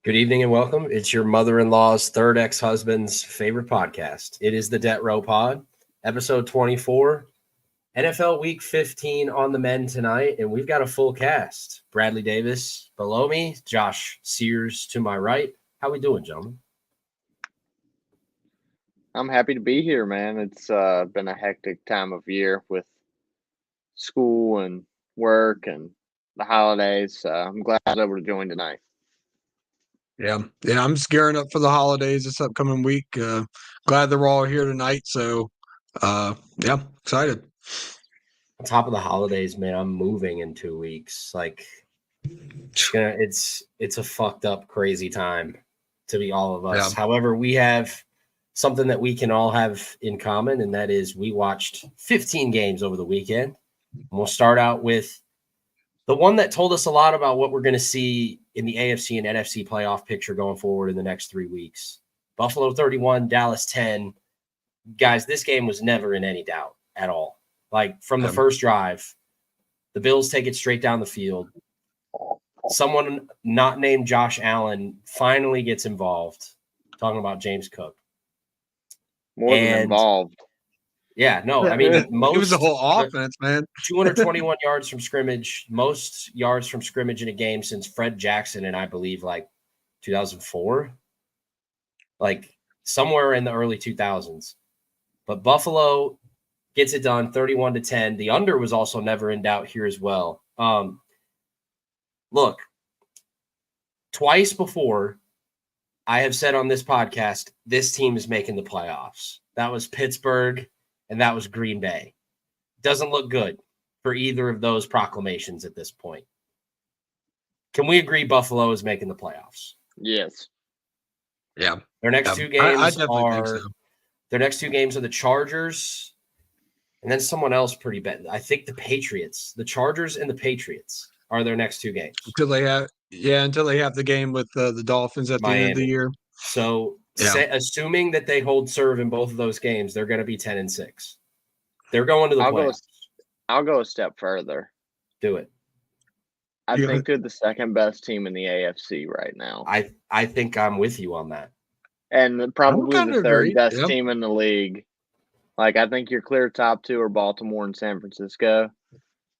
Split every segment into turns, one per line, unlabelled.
Good evening and welcome. It's your mother-in-law's third ex-husband's favorite podcast. It is the Debt Row Pod, episode 24, NFL Week 15 on the men tonight, and we've got a full cast. Bradley Davis below me, Josh Sears to my right. How we doing, gentlemen?
I'm happy to be here, man. It's been a hectic time of year with school and work and the holidays. I'm glad I was able to join tonight.
Yeah, I'm just gearing up for the holidays this upcoming week. Glad they're all here tonight. So, excited.
On top of the holidays, man, I'm moving in 2 weeks. It's a fucked up, crazy time to be all of us.
Yeah.
However, we have something that we can all have in common, and that is we watched 15 games over the weekend. And we'll start out with the one that told us a lot about what we're going to see in the AFC and NFC playoff picture going forward in the next 3 weeks. Buffalo 31, Dallas 10. Guys, this game was never in any doubt at all. From the first drive, the Bills take it straight down the field. Someone not named Josh Allen finally gets involved. Talking about James Cook.
More than involved.
Yeah, no, I mean,
it was the whole offense, man.
221 yards from scrimmage, most yards from scrimmage in a game since Fred Jackson in, I believe, 2004. Somewhere in the early 2000s. But Buffalo gets it done 31-10. The under was also never in doubt here as well. Look, twice before I have said on this podcast, this team is making the playoffs. That was Pittsburgh and that was Green Bay. Doesn't look good for either of those proclamations at this point. Can we agree Buffalo is making the playoffs?
Yes.
Yeah.
Their next two games Their next two games are the Chargers and then someone else pretty bad. I think the Patriots. The Chargers and the Patriots are their next two games.
Until they have the game with the Dolphins at the end of the year.
So assuming that they hold serve in both of those games, they're going to be 10-6. They're going to the playoffs.
I'll go a step further.
Do it.
I think they're the second best team in the AFC right now.
I think I'm with you on that.
And probably the third best team in the league. I think your clear top two are Baltimore and San Francisco.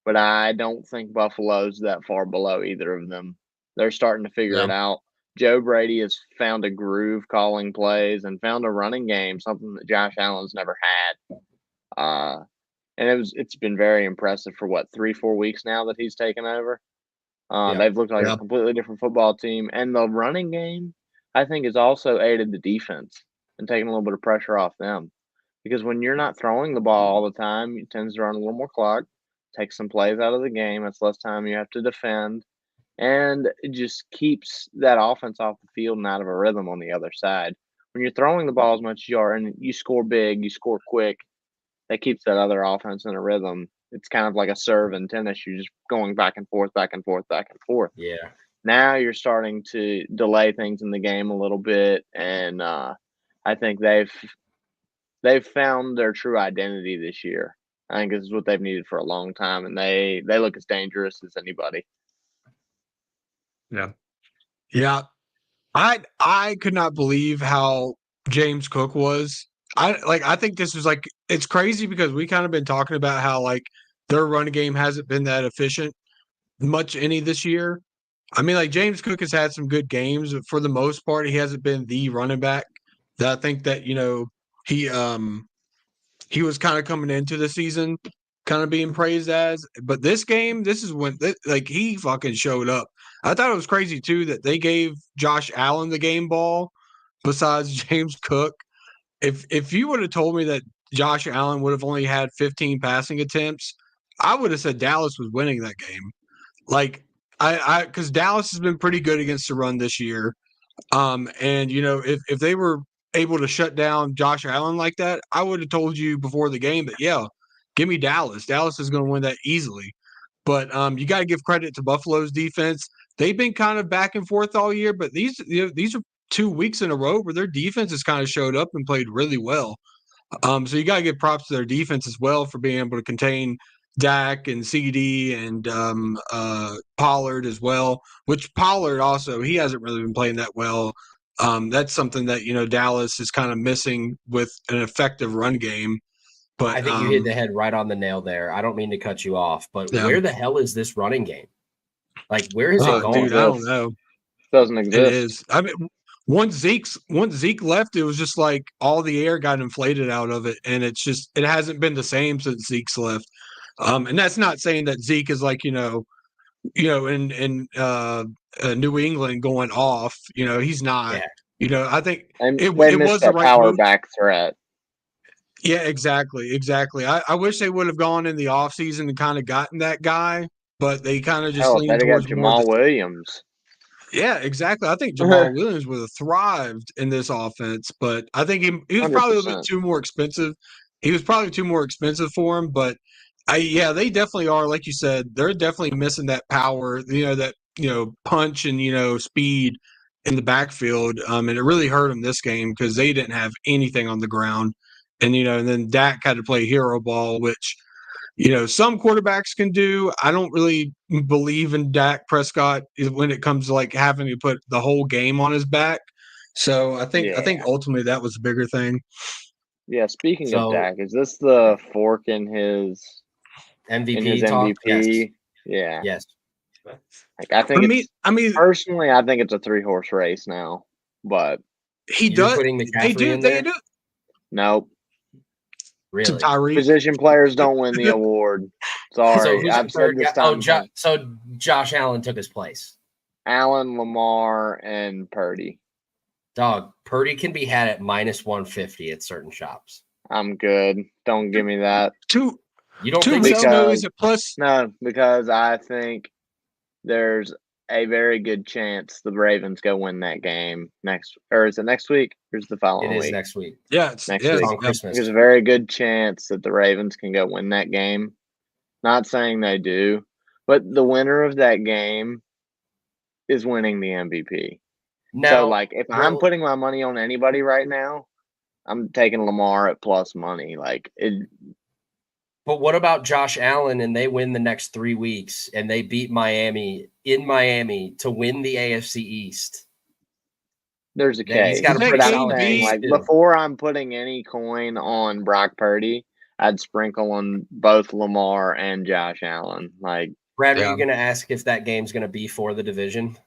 But I don't think Buffalo's that far below either of them. They're starting to figure it out. Joe Brady has found a groove calling plays and found a running game, something that Josh Allen's never had. And it's been very impressive for 3-4 weeks now that he's taken over. They've looked like a completely different football team. And the running game, I think, has also aided the defense and taken a little bit of pressure off them. Because when you're not throwing the ball all the time, it tends to run a little more clock, take some plays out of the game. It's less time you have to defend. And it just keeps that offense off the field and out of a rhythm on the other side. When you're throwing the ball as much as you are and you score big, you score quick, that keeps that other offense in a rhythm. It's kind of like a serve in tennis. You're just going back and forth, back and forth, back and forth.
Yeah.
Now you're starting to delay things in the game a little bit, and I think they've found their true identity this year. I think this is what they've needed for a long time, and they look as dangerous as anybody.
Yeah. I could not believe how James Cook was. I think this was it's crazy because we kind of been talking about how their running game hasn't been that efficient much any this year. I mean, James Cook has had some good games, but for the most part, he hasn't been the running back that I think that, he was kind of coming into the season kind of being praised as. But this game, this is when he fucking showed up. I thought it was crazy too that they gave Josh Allen the game ball besides James Cook. If you would have told me that Josh Allen would have only had 15 passing attempts, I would have said Dallas was winning that game. Because Dallas has been pretty good against the run this year. And if they were able to shut down Josh Allen like that, I would have told you before the game that give me Dallas. Dallas is going to win that easily. But you got to give credit to Buffalo's defense. They've been kind of back and forth all year, but these are 2 weeks in a row where their defense has kind of showed up and played really well. So you got to give props to their defense as well for being able to contain Dak and CD and Pollard as well. Which Pollard also, he hasn't really been playing that well. That's something that Dallas is kind of missing with an effective run game. But
I think you hit the head right on the nail there. I don't mean to cut you off, but where the hell is this running game? Like, where is it going?
Dude, I don't know.
Doesn't exist.
It is. I mean, once Zeke left, it was just like all the air got inflated out of it, and it hasn't been the same since Zeke's left. And that's not saying that Zeke is like in New England going off. He's not.
Yeah.
I think
it
was the right
power
move.
back threat.
Yeah, exactly. I wish they would have gone in the offseason and kind of gotten that guy, but they kind of just leaned towards
Jamal Williams.
Yeah, exactly. I think Jamal Williams would have thrived in this offense, but I think he was probably a bit too more expensive. He was probably too more expensive for him, but they definitely are. Like you said, they're definitely missing that power, that punch and speed in the backfield. And it really hurt them this game because they didn't have anything on the ground. And and then Dak had to play hero ball, which some quarterbacks can do. I don't really believe in Dak Prescott when it comes to like having to put the whole game on his back. So I think ultimately that was the bigger thing.
Yeah. Speaking of Dak, is this the fork in his
MVP talk?
Yes.
Yeah. Yes.
Like I mean, personally, I think it's a 3-horse race now. But
he does.
They do.
Nope.
Really?
Position players don't win the award. Sorry, I've said this time.
So Josh Allen took his place.
Allen, Lamar, and Purdy.
Dog, Purdy can be had at -150 at certain shops.
I'm good. Don't give me that.
You don't think
so?
So?
Is it plus?
No, because I think there's a very good chance the Ravens go win that game next. Or is it next week? Or is it the following week?
It is next week.
Yeah, it's
next week.
On Christmas.
There's a very good chance that the Ravens can go win that game. Not saying they do, but the winner of that game is winning the MVP.
Now,
so, if I'm putting my money on anybody right now, I'm taking Lamar at plus money.
But what about Josh Allen and they win the next 3 weeks and they beat Miami in Miami to win the AFC East?
There's a case.
He's got to put out
before I'm putting any coin on Brock Purdy, I'd sprinkle on both Lamar and Josh Allen.
Brad, are you going to ask if that game's going to be for the division?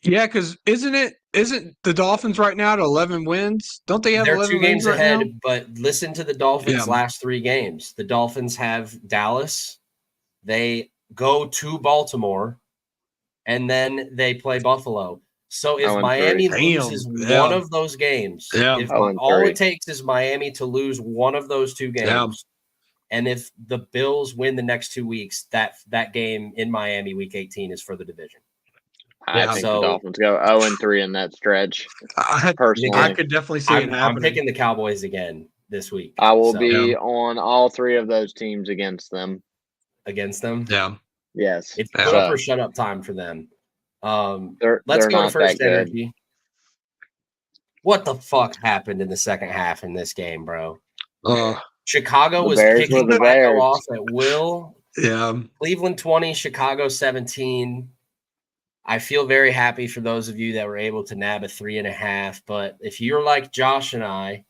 Yeah, because isn't the Dolphins right now at 11 wins? Don't they have 11
2 games
wins
ahead?
Right now?
But listen to the Dolphins' last 3 games. The Dolphins have Dallas. They go to Baltimore, and then they play Buffalo. So if Miami loses one of those games, if all it takes is Miami to lose one of those 2 games, and if the Bills win the next 2 weeks, that game in Miami, Week 18, is for the division.
I think the Dolphins go 0-3 in that stretch. Personally,
I could definitely see it happening.
I'm picking the Cowboys again this week.
I will be on all 3 of those teams against them.
Against them?
Yeah.
Yes.
It's put up or shut up time for them. Let's go to first energy. What the fuck happened in the second half in this game, bro? Chicago was kicking Flacco off at will.
Yeah.
Cleveland 20, Chicago 17. I feel very happy for those of you that were able to nab a 3.5. But if you're like Josh and I,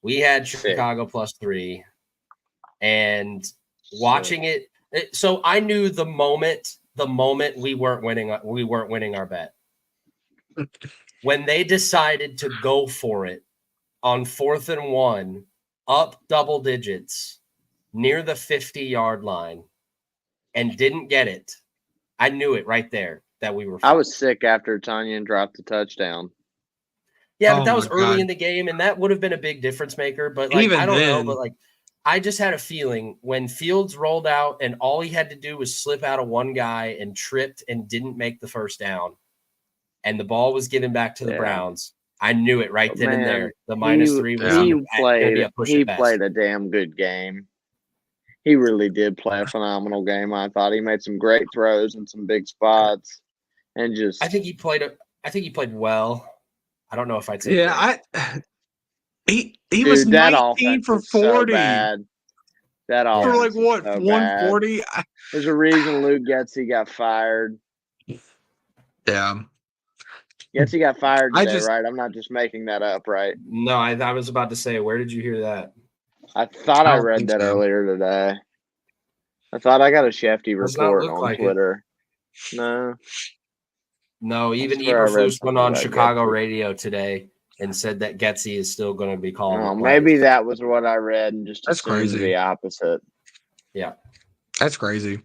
we had Chicago +3, and watching it. So I knew the moment we weren't winning our bet. When they decided to go for it on 4th and 1, up double digits near the 50-yard line, and didn't get it, I knew it right there. That we were.
I was sick after Tanyan dropped the touchdown.
Yeah, but that was early in the game, and that would have been a big difference maker. But I don't know. But I just had a feeling when Fields rolled out and all he had to do was slip out of one guy and tripped and didn't make the first down, and the ball was given back to the Browns. I knew it right then and there. The -3 was
he played a damn good game. He really did play a phenomenal game. I thought he made some great throws in some big spots. And I
think he played well. I don't know if I'd say
he was 19 for 40.
So bad. That offense
for like what,
so
140?
There's a reason Luke Getsy got fired.
Yeah.
Getsy got fired today, right? I'm not just making that up, right?
No, I was about to say, where did you hear that?
I thought I read that earlier today. I thought I got a Shefty report on Twitter.
No, even Eberflus went on Chicago radio today and said that Getsy is still going to be called.
Oh, maybe that was what I read and just assumed the opposite.
Yeah.
That's crazy.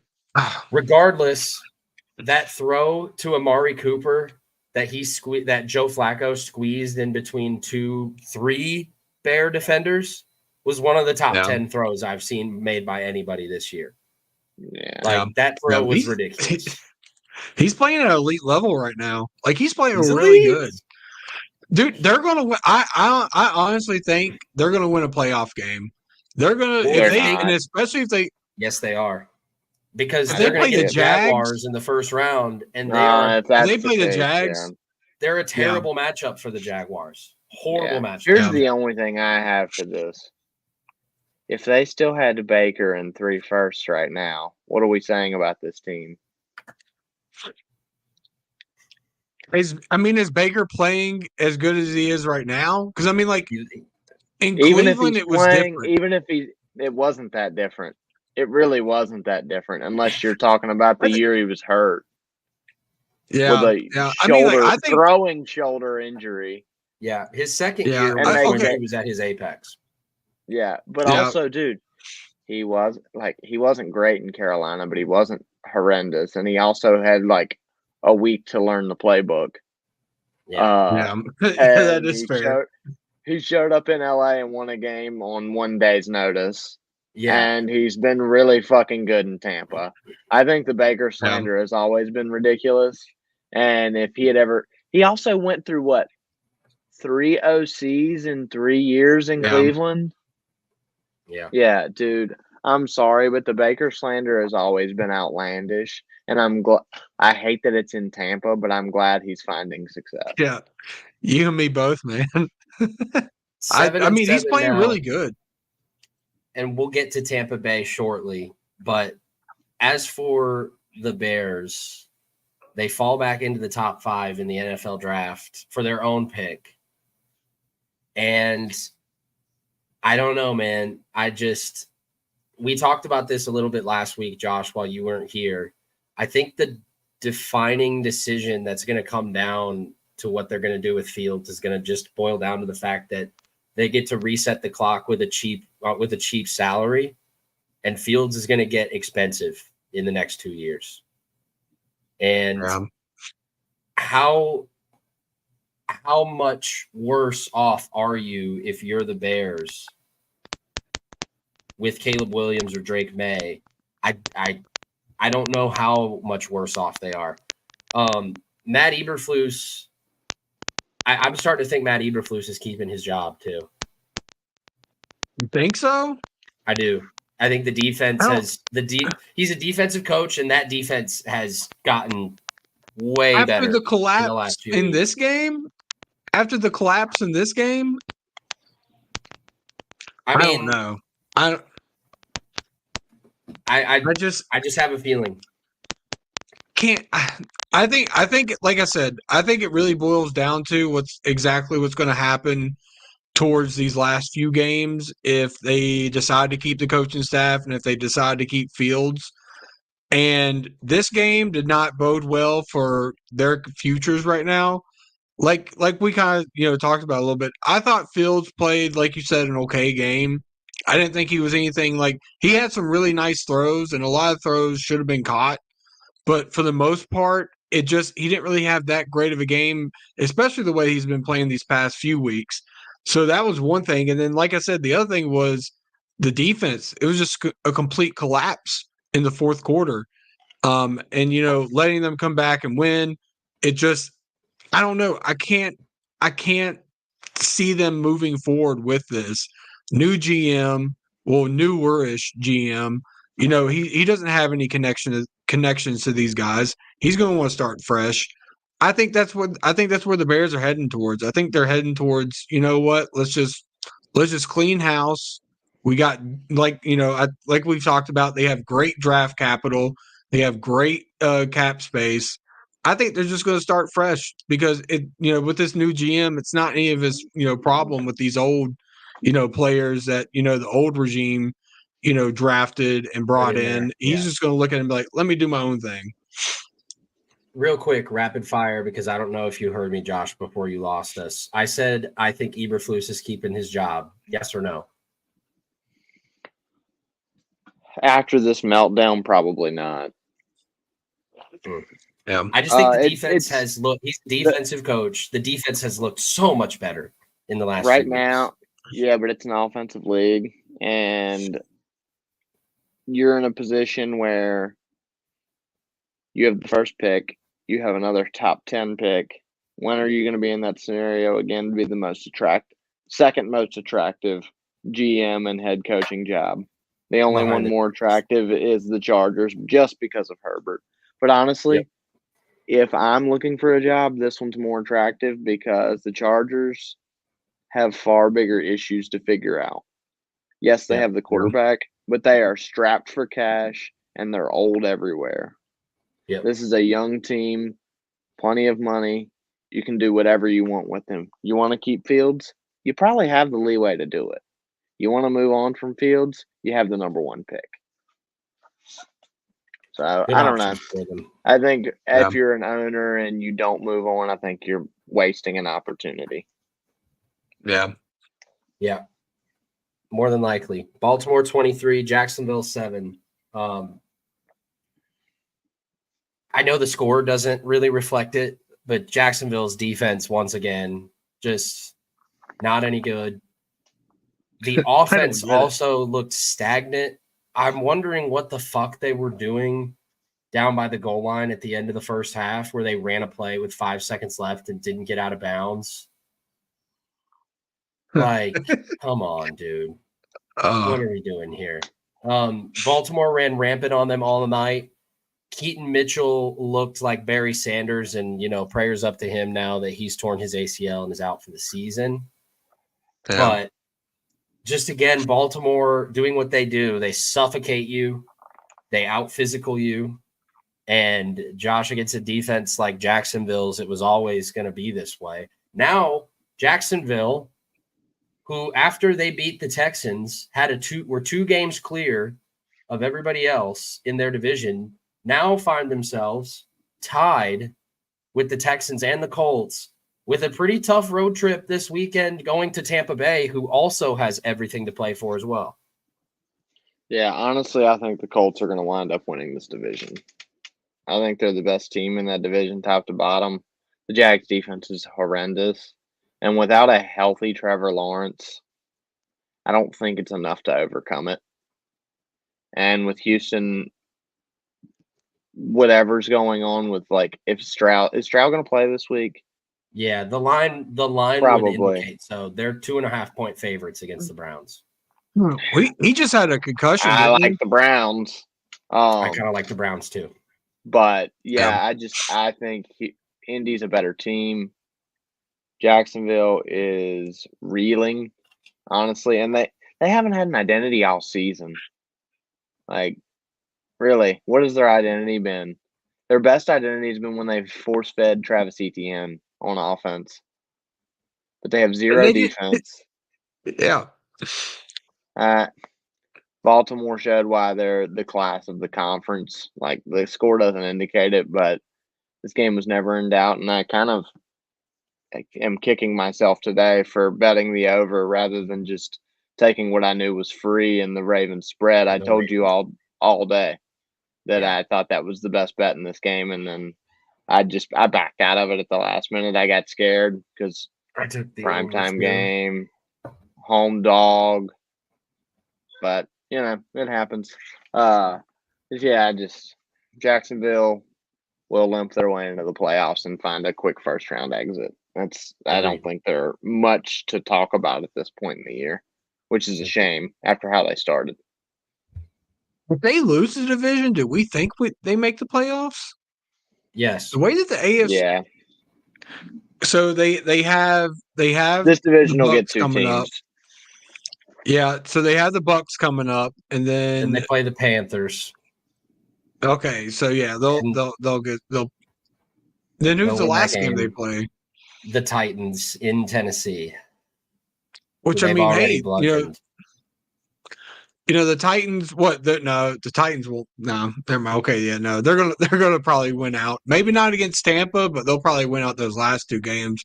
Regardless, that throw to Amari Cooper that that Joe Flacco squeezed in between 3 Bear defenders was one of the top 10 throws I've seen made by anybody this year.
Yeah.
That throw was ridiculous.
He's playing at an elite level right now. Like, he's playing really good. Dude, they're going to win. I honestly think they're going to win a playoff game. They're going to, and especially if they.
Yes, they are. Because they're going to get the Jaguars in the first round, and
they play the Jags.
Yeah. They're a terrible matchup for the Jaguars. Horrible matchup.
Here's the only thing I have for this. If they still had Baker and 3 firsts right now, what are we saying about this team?
Is Baker playing as good as he is right now? Because, in Cleveland, it was different.
Even if it wasn't that different. It really wasn't that different, unless you're talking about the year he was hurt.
Yeah.
With a throwing shoulder injury.
Yeah. His second year he was at his apex.
Yeah. But also, dude, he wasn't great in Carolina, but he wasn't horrendous. And he also had a week to learn the playbook.
Yeah. That is fair.
He showed up in LA and won a game on 1 day's notice.
Yeah.
And he's been really fucking good in Tampa. I think the Baker slander has always been ridiculous. And if he also went through 3 OCs in 3 years in Cleveland?
Yeah.
Yeah, dude. I'm sorry, but the Baker slander has always been outlandish. And I hate that it's in Tampa, but I'm glad he's finding success.
Yeah. You and me both, man. He's playing really good.
And we'll get to Tampa Bay shortly. But as for the Bears, they fall back into the top 5 in the NFL draft for their own pick. And I don't know, man. We talked about this a little bit last week, Josh, while you weren't here. I think the defining decision that's going to come down to what they're going to do with Fields is going to just boil down to the fact that they get to reset the clock with a cheap salary, and Fields is going to get expensive in the next 2 years. And how much worse off are you if you're the Bears with Caleb Williams or Drake May? I don't know how much worse off they are. Matt Eberflus, I'm starting to think Matt Eberflus is keeping his job too.
You think so?
I do. I think the defense he's a defensive coach, and that defense has gotten way better
after the collapse
in the last few
in
weeks.
this game. After the collapse in this game, I don't know. I just
have a feeling.
I think like I said, I think it really boils down to what's going to happen towards these last few games if they decide to keep the coaching staff and if they decide to keep Fields. And this game did not bode well for their futures right now. Like we kind of talked about a little bit. I thought Fields played, like you said, an okay game. I didn't think he was anything he had some really nice throws, and a lot of throws should have been caught. But for the most part, he didn't really have that great of a game, especially the way he's been playing these past few weeks. So that was one thing. And then, like I said, the other thing was the defense. It was just a complete collapse in the fourth quarter. And, letting them come back and win, it just, I don't know. I can't see them moving forward with this. New GM, newer-ish GM, he doesn't have any connections to these guys. He's going to want to start fresh. I think that's where the Bears are heading towards. I think they're heading towards, let's just clean house. We got like we've talked about, they have great draft capital. They have great cap space. I think they're just going to start fresh because with this new GM, it's not any of his problem with these old players that the old regime drafted and brought in. He's just going to look at it and be like, let me do my own thing.
Real quick, rapid fire, because I don't know if you heard me, Josh, before you lost us. I said I think Eberflus is keeping his job. Yes or no?
After this meltdown, probably not.
Yeah,
I just think the defense has looked. He's a defensive coach. The defense has looked so much better in the last
right
few
now.
weeks.
Yeah, but it's an offensive league, and you're in a position where you have the first pick. You have another top 10 pick. When are you going to be in that scenario again to be the second most attractive GM and head coaching job? The only one more attractive is the Chargers just because of Herbert. But honestly, if I'm looking for a job, this one's more attractive because the Chargers have far bigger issues to figure out. Yes, they have the quarterback, but they are strapped for cash and they're old everywhere.
Yep.
This is a young team, plenty of money. You can do whatever you want with them. You want to keep Fields? You probably have the leeway to do it. You want to move on from Fields? You have the number 1 pick. So I don't know. I think if you're an owner and you don't move on, I think you're wasting an opportunity.
Yeah.
Yeah. More than likely. Baltimore 23, Jacksonville 7. I know the score doesn't really reflect it, but Jacksonville's defense, once again, just not any good. The offense also looked stagnant. I'm wondering what the fuck they were doing down by the goal line at the end of the first half where they ran a play with 5 seconds left and didn't get out of bounds. Like, come on, dude. What are we doing here? Baltimore ran rampant on them all night. Keaton Mitchell looked like Barry Sanders, and, prayers up to him now that he's torn his ACL and is out for the season. Yeah. But just, again, Baltimore doing what they do. They suffocate you. They out-physical you. And, Josh, against a defense like Jacksonville's, it was always going to be this way. Now, Jacksonville, who after they beat the Texans were 2 games clear of everybody else in their division, now find themselves tied with the Texans and the Colts with a pretty tough road trip this weekend going to Tampa Bay, who also has everything to play for as well.
Yeah, honestly, I think the Colts are going to wind up winning this division. I think they're the best team in that division, top to bottom. The Jags defense is horrendous. And without a healthy Trevor Lawrence, I don't think it's enough to overcome it. And with Houston, whatever's going on with, if Stroud going to play this week?
Yeah, the line probably would indicate so. They're 2.5-point favorites against the Browns.
He just had a concussion.
I like the Browns.
I kind of like the Browns too.
But I think Indy's a better team. Jacksonville is reeling, honestly, and they haven't had an identity all season. Really, what has their identity been? Their best identity has been when they've force-fed Travis Etienne on offense. But they have zero defense.
Yeah.
Baltimore showed why they're the class of the conference. The score doesn't indicate it, but this game was never in doubt, and I kind of am kicking myself today for betting the over rather than just taking what I knew was free in the Ravens spread. I told you all day that I thought that was the best bet in this game, and then I backed out of it at the last minute. I got scared because primetime game, home dog, but it happens. Jacksonville will limp their way into the playoffs and find a quick first round exit. I don't think they're much to talk about at this point in the year, which is a shame after how they started.
If they lose the division, do we think they make the playoffs?
Yes.
The way that the AFC,
yeah.
So they have
this division will get 2 teams.
Yeah, so they have the Bucks coming up, and then
they play the Panthers.
Okay, so yeah, they'll get. Then who's the last game they play?
The Titans in Tennessee.
Which I mean, hey, the Titans. The Titans will no. They're okay. Yeah, no, they're gonna probably win out. Maybe not against Tampa, but they'll probably win out those last two games.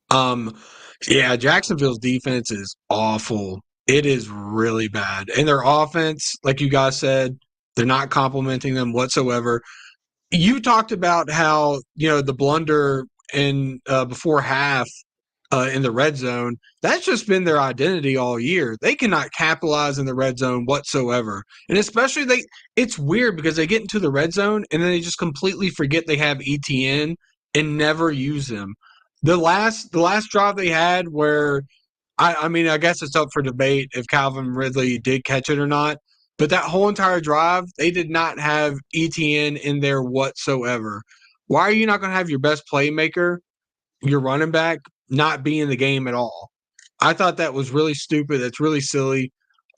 Yeah, Jacksonville's defense is awful. It is really bad, and their offense, like you guys said, they're not complimenting them whatsoever. You talked about how the blunder in before half in the red zone. That's just been their identity all year. They cannot capitalize in the red zone whatsoever, and especially it's weird because they get into the red zone and then they just completely forget they have ETN and never use them. The last drive they had where I mean, I guess it's up for debate if Calvin Ridley did catch it or not. But that whole entire drive, they did not have ETN in there whatsoever. Why are you not going to have your best playmaker, your running back, not be in the game at all? I thought that was really stupid. That's really silly.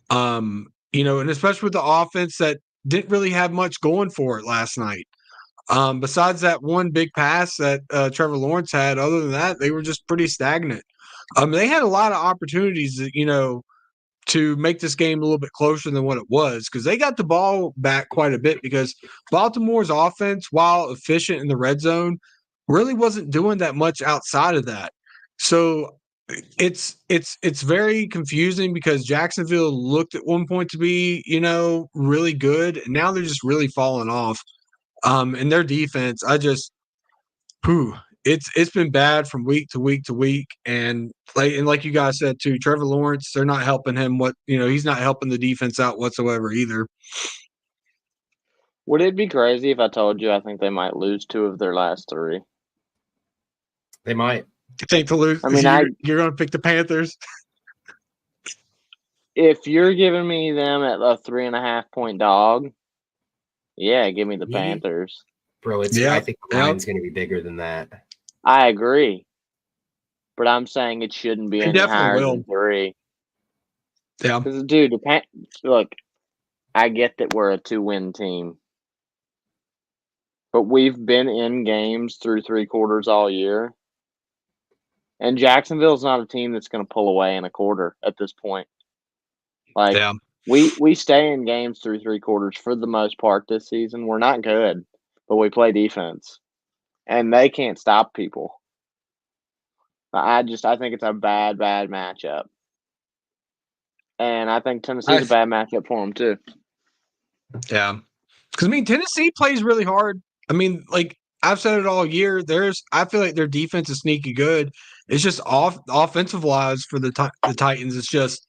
And especially with the offense that didn't really have much going for it last night. Besides that one big pass that Trevor Lawrence had, other than that, they were just pretty stagnant. They had a lot of opportunities, to make this game a little bit closer than what it was because they got the ball back quite a bit because Baltimore's offense, while efficient in the red zone, really wasn't doing that much outside of that. So it's very confusing because Jacksonville looked at one point to be, really good, and now they're just really falling off. And their defense, it's been bad from week to week to week, and like you guys said too, Trevor Lawrence, they're not helping him. He's not helping the defense out whatsoever either.
Would it be crazy if I told you I think they might lose 2 of their last 3?
They might.
You think to lose? I mean, you're going to pick the Panthers.
If you're giving me them at a 3.5-point dog, yeah, give me the Panthers.
Bro, I think the line's going to be bigger than that.
I agree. But I'm saying it shouldn't be any higher than 3.
Yeah.
Because, dude, look, I get that we're a 2-win team. But we've been in games through 3 quarters all year. And Jacksonville's not a team that's going to pull away in a quarter at this point. We stay in games through 3 quarters for the most part this season. We're not good, but we play defense. And they can't stop people. I think it's a bad matchup. And I think Tennessee's a bad matchup for them, too.
Yeah. Because, Tennessee plays really hard. I've said it all year. I feel like their defense is sneaky good. It's just offensive-wise for the Titans. It's just,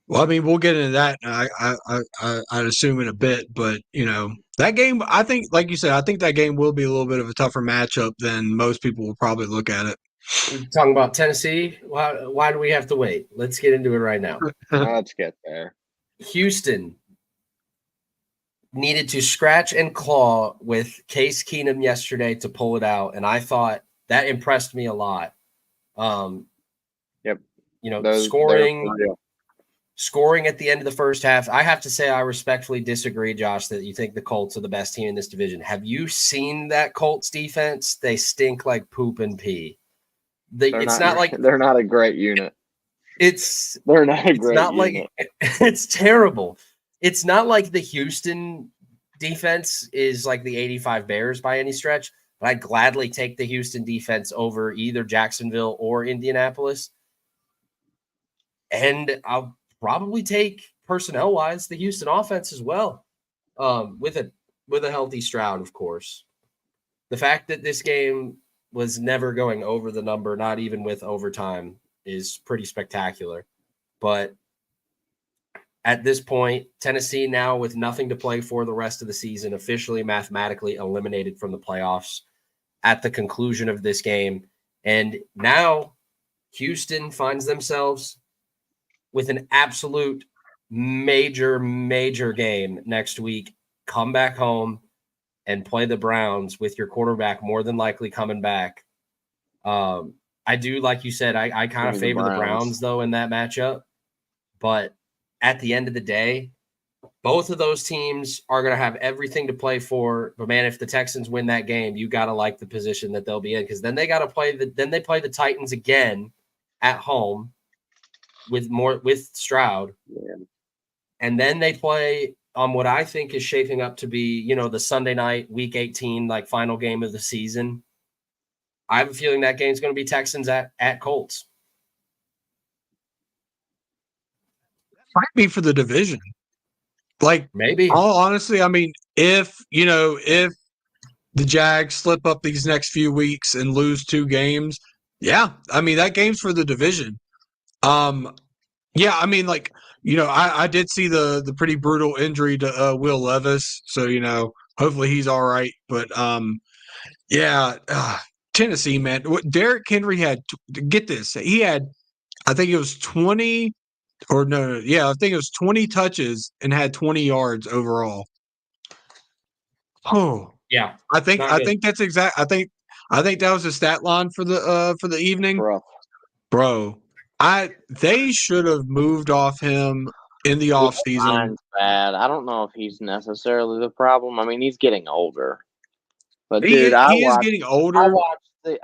we'll get into that. I'd assume in a bit. But, that game, I think, like you said, I think that game will be a little bit of a tougher matchup than most people will probably look at it.
We're talking about Tennessee. Why do we have to wait? Let's get into it right now.
Let's get there.
Houston needed to scratch and claw with Case Keenum yesterday to pull it out, and I thought that impressed me a lot.
Yep.
Scoring at the end of the first half. I have to say I respectfully disagree, Josh, that you think the Colts are the best team in this division. Have you seen that Colts defense? They stink like poop and pee.
They're not a great unit.
It's terrible. It's not like the Houston defense is like the 85 Bears by any stretch, but I'd gladly take the Houston defense over either Jacksonville or Indianapolis. And I'll probably take personnel-wise the Houston offense as well, with a healthy Stroud, of course. The fact that this game was never going over the number, not even with overtime, is pretty spectacular. But at this point, Tennessee now with nothing to play for the rest of the season, officially mathematically eliminated from the playoffs at the conclusion of this game. And now Houston finds themselves with an absolute major game next week. Come back home and play the Browns with your quarterback more than likely coming back. I do, like you said, I kind of favor the Browns, though, in that matchup. But at the end of the day, both of those teams are going to have everything to play for. But man, if the Texans win that game, you got to like the position that they'll be in, because then they got to play they play the Titans again at home with Stroud, and then they play on what I think is shaping up to be, the Sunday night Week 18 like final game of the season. I have a feeling that game's going to be Texans at Colts.
Might be for the division. Like,
maybe.
All honestly, I mean, if the Jags slip up these next few weeks and lose 2 games, yeah, I mean that game's for the division. Yeah, I mean, like, I did see the pretty brutal injury to Will Levis, so hopefully he's all right. But yeah, Tennessee, man, what Derrick Henry had. Get this, he had, I think it was 20. Or no, yeah, I think it was 20 touches and had 20 yards overall. Oh,
yeah.
I think that's exact. I think that was the stat line for the evening, bro. They should have moved off him in the offseason.
Bad. I don't know if he's necessarily the problem. I mean, he's getting older, but
he is getting older.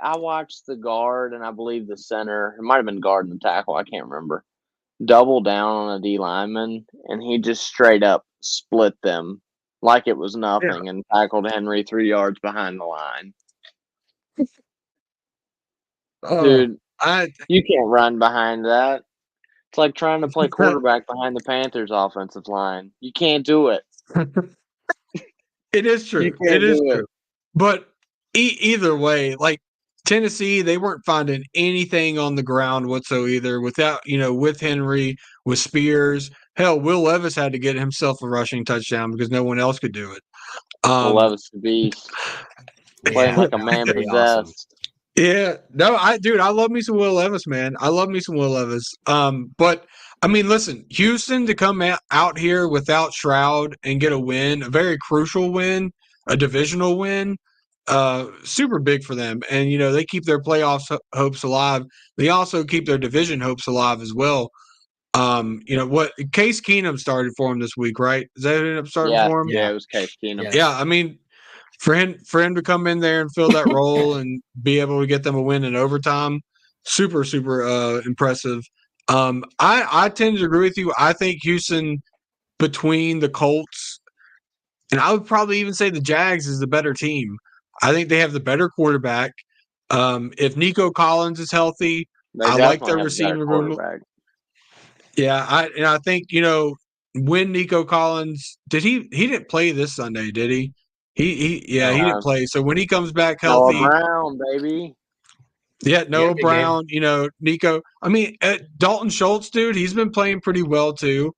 I watched the guard and I believe the center. It might have been guard and the tackle. I can't remember. Double down on a D lineman, and he just straight up split them like it was nothing and tackled Henry 3 yards behind the line. Dude, you can't run behind that. It's like trying to play quarterback behind the Panthers' offensive line. You can't do it.
It is true. It is true. But either way, like, Tennessee, they weren't finding anything on the ground whatsoever without, with Henry, with Spears. Hell, Will Levis had to get himself a rushing touchdown because no one else could do it.
Will Levis the beast. Playing like a man possessed. Awesome.
Yeah. No, I love me some Will Levis, man. I love me some Will Levis. But, I mean, listen, Houston to come out here without Stroud and get a win, a very crucial win, a divisional win, super big for them. And, they keep their playoffs hopes alive. They also keep their division hopes alive as well. What Case Keenum started for him this week, right? Is that who ended up starting for him?
Yeah, it was Case Keenum.
Yeah, I mean, for him to come in there and fill that role and be able to get them a win in overtime, super, super impressive. I tend to agree with you. I think Houston, between the Colts, and I would probably even say the Jags, is the better team. I think they have the better quarterback. If Nico Collins is healthy, I like their receiving room. Yeah, I think, when Nico Collins he didn't play this Sunday, did he? He didn't play. So when he comes back healthy,
Noah Brown, baby.
Yeah, Noah Brown, Nico. I mean, Dalton Schultz, dude, he's been playing pretty well too.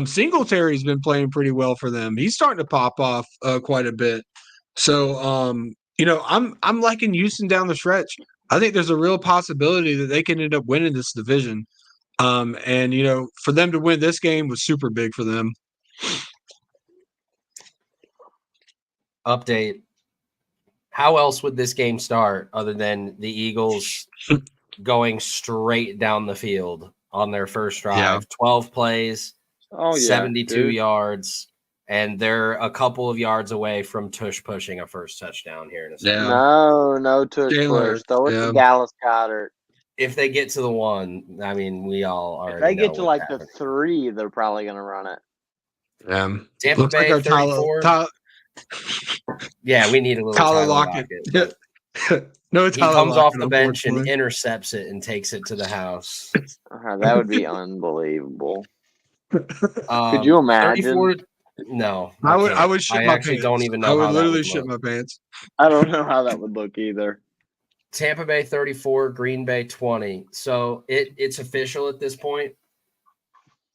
Singletary's been playing pretty well for them. He's starting to pop off quite a bit. So, I'm liking Houston down the stretch. I think there's a real possibility that they can end up winning this division. And for them to win this game was super big for them.
Update. How else would this game start other than the Eagles going straight down the field on their first drive?
Yeah.
12 plays, 72 yards, and they're a couple of yards away from Tush pushing a first touchdown here in a second.
No Tush push. Throw it to Dallas Goedert.
If they get to the 1, I mean, we all already know.
If they get to like the 3, they're probably going to run it.
Tampa Bay like 34. Yeah, we need a little Tyler Lockett.
No,
he comes off the bench and intercepts it and takes it to the house.
That would be unbelievable. Could you imagine?
No,
I would shit my pants.
Don't even know.
I would literally shit my pants.
I don't know how that would look either.
Tampa Bay 34, Green Bay 20. So it's official at this point.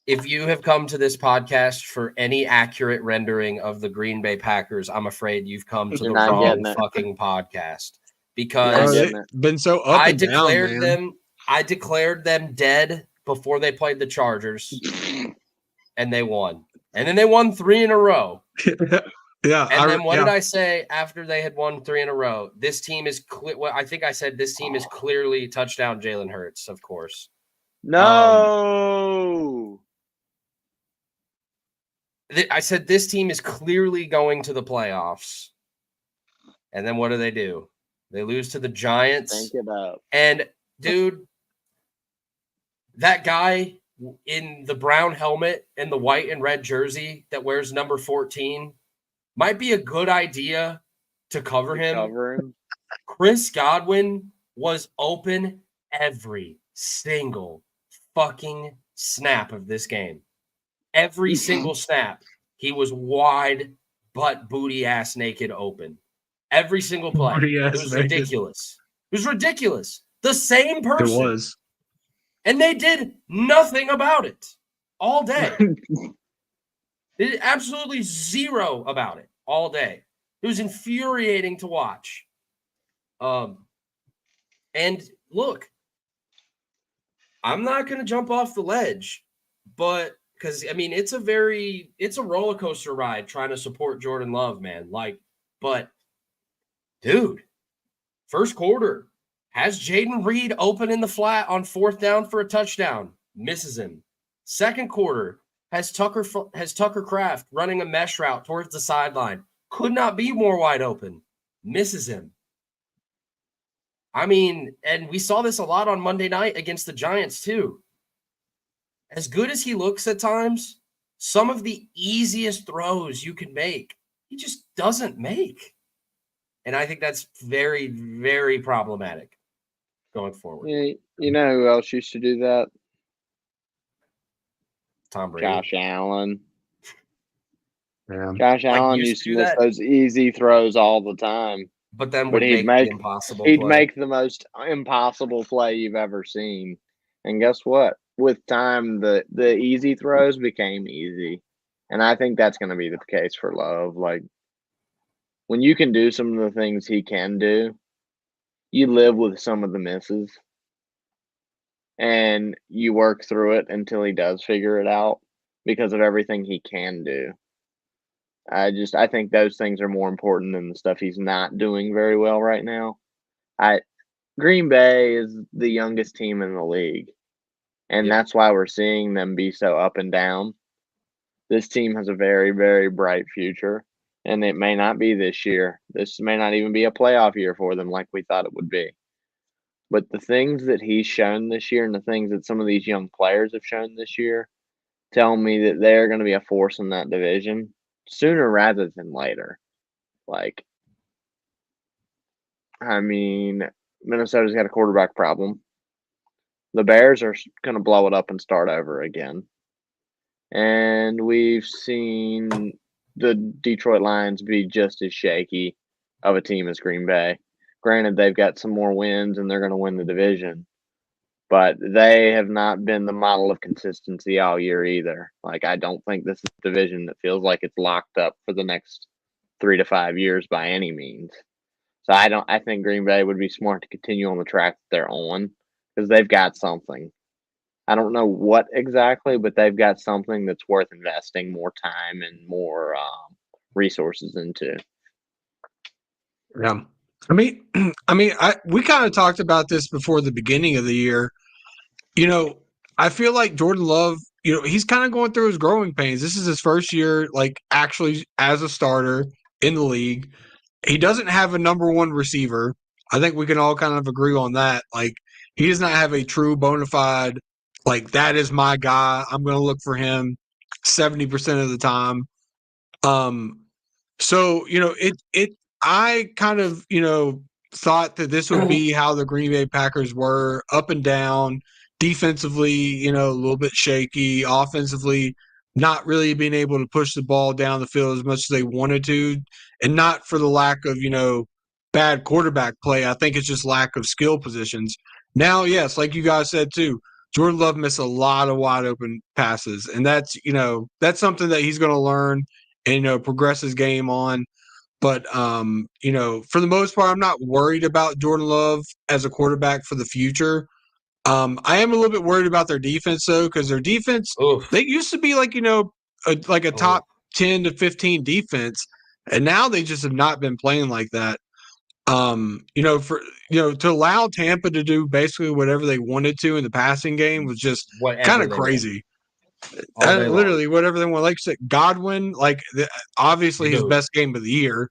If you have come to this podcast for any accurate rendering of the Green Bay Packers, I'm afraid you've come to the wrong fucking podcast. Because
it's been so up
I
and
declared
down, man.
I declared them dead before they played the Chargers, and they won. And then they won 3 in a row.
Yeah.
And then what did I say after they had won 3 in a row? This team is I think I said this team is clearly touchdown Jalen Hurts, of course.
No.
I said this team is clearly going to the playoffs. And then what do? They lose to the Giants.
Think it up.
And, dude, that guy in the brown helmet and the white and red jersey that wears number 14 might be a good idea to cover him. Chris Godwin was open every single fucking snap of this game. Every single snap, he was wide, butt, booty ass naked open. Every single play. It was ridiculous. It was ridiculous. The same person.
It was.
And they did nothing about it all day. They did absolutely zero about it all day. It was infuriating to watch. And look, I'm not going to jump off the ledge, but because, I mean, it's a roller coaster ride trying to support Jordan Love, man. But dude, first quarter has Jaden Reed open in the flat on 4th down for a touchdown, misses him. Second quarter has Tucker Kraft running a mesh route towards the sideline, could not be more wide open, misses him. I mean, and we saw this a lot on Monday night against the Giants too. As good as he looks at times, some of the easiest throws you can make, he just doesn't make. And I think that's very, very problematic going forward.
You know who else used to do that?
Tom Brady.
Josh Allen.
Yeah.
Josh Allen used to miss those easy throws all the time.
But then he'd make the impossible
He'd
play.
make the most impossible play you've ever seen. And guess what? With time, the easy throws became easy. And I think that's going to be the case for Love. Like, when you can do some of the things he can do, you live with some of the misses. And you work through it until he does figure it out because of everything he can do. I think those things are more important than the stuff he's not doing very well right now. Green Bay is the youngest team in the league, and that's why we're seeing them be so up and down. This team has a very, very bright future, and it may not be this year. This may not even be a playoff year for them like we thought it would be. But the things that he's shown this year and the things that some of these young players have shown this year tell me that they're going to be a force in that division sooner rather than later. Like, I mean, Minnesota's got a quarterback problem. The Bears are going to blow it up and start over again. And we've seen the Detroit Lions be just as shaky of a team as Green Bay. Granted, they've got some more wins and they're going to win the division. But they have not been the model of consistency all year either. Like, I don't think this is a division that feels like it's locked up for the next 3 to 5 years by any means. So I think Green Bay would be smart to continue on the track that they're on because they've got something. I don't know what exactly, but they've got something that's worth investing more time and more resources into.
Yeah. We kind of talked about this before the beginning of the year. You know, I feel like Jordan Love, you know, he's kind of going through his growing pains. This is his first year, like, actually as a starter in the league. He doesn't have a number one receiver. I think we can all kind of agree on that. Like, he does not have a true bona fide, like, that is my guy. I'm going to look for him 70% of the time. So, you know, I kind of, you know, thought that this would be how the Green Bay Packers were, up and down, defensively, you know, a little bit shaky, offensively, not really being able to push the ball down the field as much as they wanted to, and not for the lack of, you know, bad quarterback play. I think it's just lack of skill positions. Now, yes, like you guys said too, Jordan Love missed a lot of wide open passes, and that's, you know, that's something that he's going to learn and, you know, progress his game on. But, you know, for the most part, I'm not worried about Jordan Love as a quarterback for the future. I am a little bit worried about their defense, though, because their defense, they used to be like, you know, a top 10 to 15 defense, and now they just have not been playing like that. You know, to allow Tampa to do basically whatever they wanted to in the passing game was just kind of crazy. Literally, whatever they want. Like Godwin, obviously his best game of the year,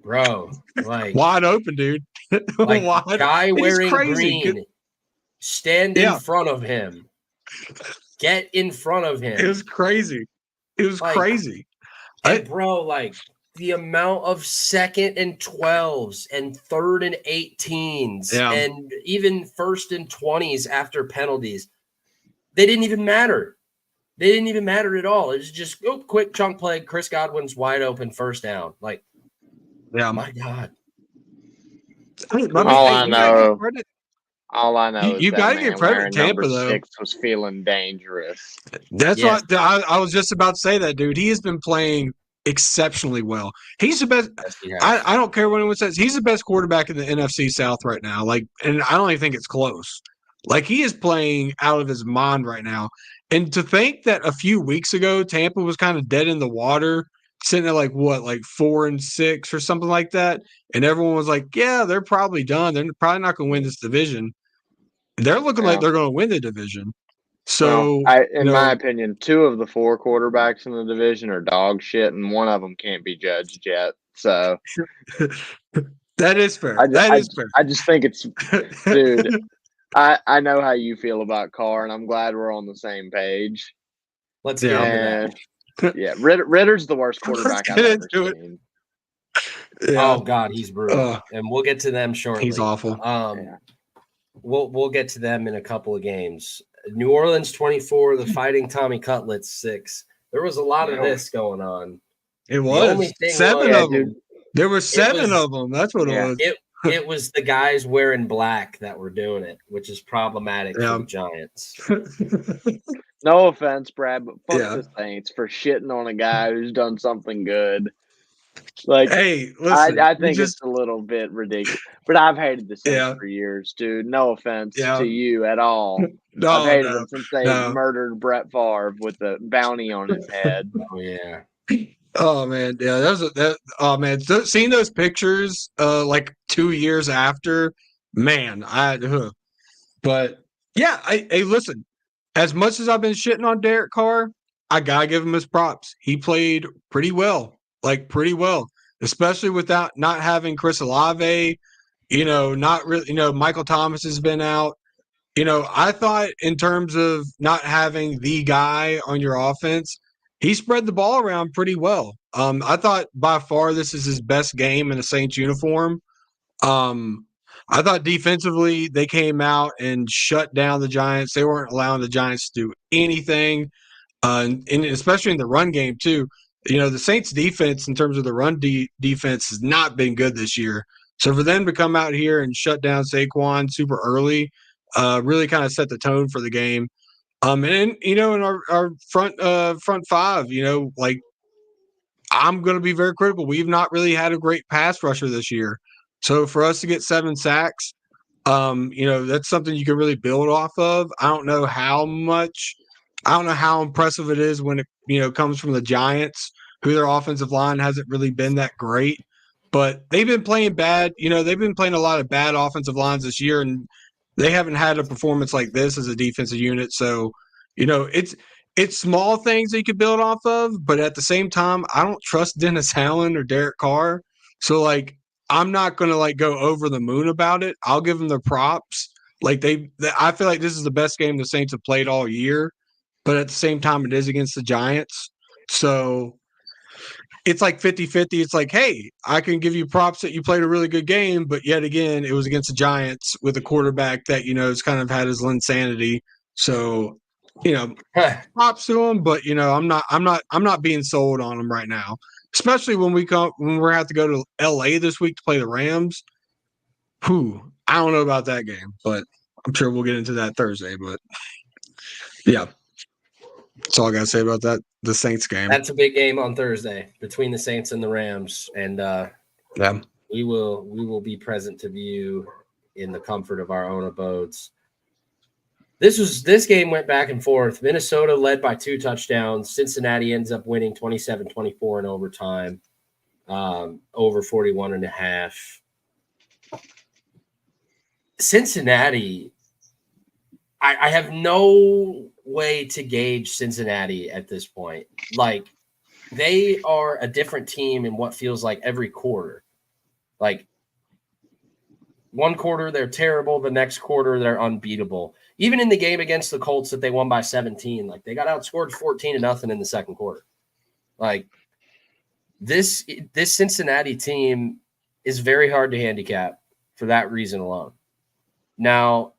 bro. Like
wide open, dude.
Like guy wearing green, stand in front of him. Get in front of him.
It was crazy. It was crazy.
And bro, the amount of 2nd and 12s and 3rd and 18s and even 1st and 20s after penalties, they didn't even matter. They didn't even matter at all. It was just quick chunk play. Chris Godwin's wide open, first down. My God.
All I know is
you got
that
to give credit to Tampa,
though. 6 was feeling dangerous.
That's what I was just about to say. That dude, he has been playing exceptionally well. He's the best. I don't care what anyone says. He's the best quarterback in the NFC South right now. And I don't even think it's close. He is playing out of his mind right now. And to think that a few weeks ago Tampa was kind of dead in the water, sitting at 4-6 or something like that, and everyone was like, "Yeah, they're probably done. They're probably not going to win this division." They're looking like they're going to win the division. So,
in my opinion, 2 of the 4 quarterbacks in the division are dog shit, and one of them can't be judged yet. So
that is fair. That is fair.
I just think it's, dude. I know how you feel about Carr, and I'm glad we're on the same page.
Let's get into
that. Yeah, Ritter's the worst quarterback I've ever seen.
Yeah. Oh God, he's brutal, and we'll get to them shortly.
He's awful.
We'll get to them in a couple of games. New Orleans 24, the Fighting Tommy Cutlets 6. There was a lot of this going on.
It was 7 of them. There were 7 of them. That's what it was.
It was the guys wearing black that were doing it, which is problematic for the Giants.
No offense, Brad, but fuck the Saints for shitting on a guy who's done something good.
Hey, listen,
I think it's a little bit ridiculous. But I've hated the Saints for years, dude. No offense to you at all. I've hated them since they murdered Brett Favre with a bounty on his head.
Oh yeah.
Oh man, yeah, seeing those pictures 2 years after, man, but yeah, hey, listen, as much as I've been shitting on Derek Carr, I gotta give him his props. He played pretty well, especially without not having Chris Olave, not really, Michael Thomas has been out. I thought in terms of not having the guy on your offense, he spread the ball around pretty well. I thought by far this is his best game in a Saints uniform. I thought defensively they came out and shut down the Giants. They weren't allowing the Giants to do anything, and especially in the run game too. The Saints defense in terms of the run defense has not been good this year. So for them to come out here and shut down Saquon super early really kind of set the tone for the game. And then, in our front five, I'm going to be very critical. We've not really had a great pass rusher this year. So for us to get 7 sacks, that's something you can really build off of. I don't know how impressive it is when it comes from the Giants, who their offensive line hasn't really been that great. But they've been playing bad. They've been playing a lot of bad offensive lines this year, and they haven't had a performance like this as a defensive unit. So, it's small things that you could build off of, but at the same time, I don't trust Dennis Allen or Derek Carr. So, I'm not going to go over the moon about it. I'll give them their props. I feel like this is the best game the Saints have played all year, but at the same time, it is against the Giants. So it's 50-50. It's hey, I can give you props that you played a really good game, but yet again, it was against the Giants with a quarterback that, has kind of had his insanity. So, props to him, but I'm not being sold on him right now. Especially when we have to go to LA this week to play the Rams. I don't know about that game, but I'm sure we'll get into that Thursday. But yeah, that's all I gotta say about that. The Saints game.
That's a big game on Thursday between the Saints and the Rams, and we will be present to view in the comfort of our own abodes. This game went back and forth. Minnesota led by 2 touchdowns. Cincinnati ends up winning 27-24 in overtime, over 41.5. Cincinnati, I have no way to gauge Cincinnati at this point. Like, they are a different team in what feels like every quarter. Like, one quarter they're terrible, the next quarter they're unbeatable. Even in the game against the Colts that they won by 17, like they got outscored 14-0 in the second quarter. Like, this Cincinnati team is very hard to handicap for that reason alone. Now,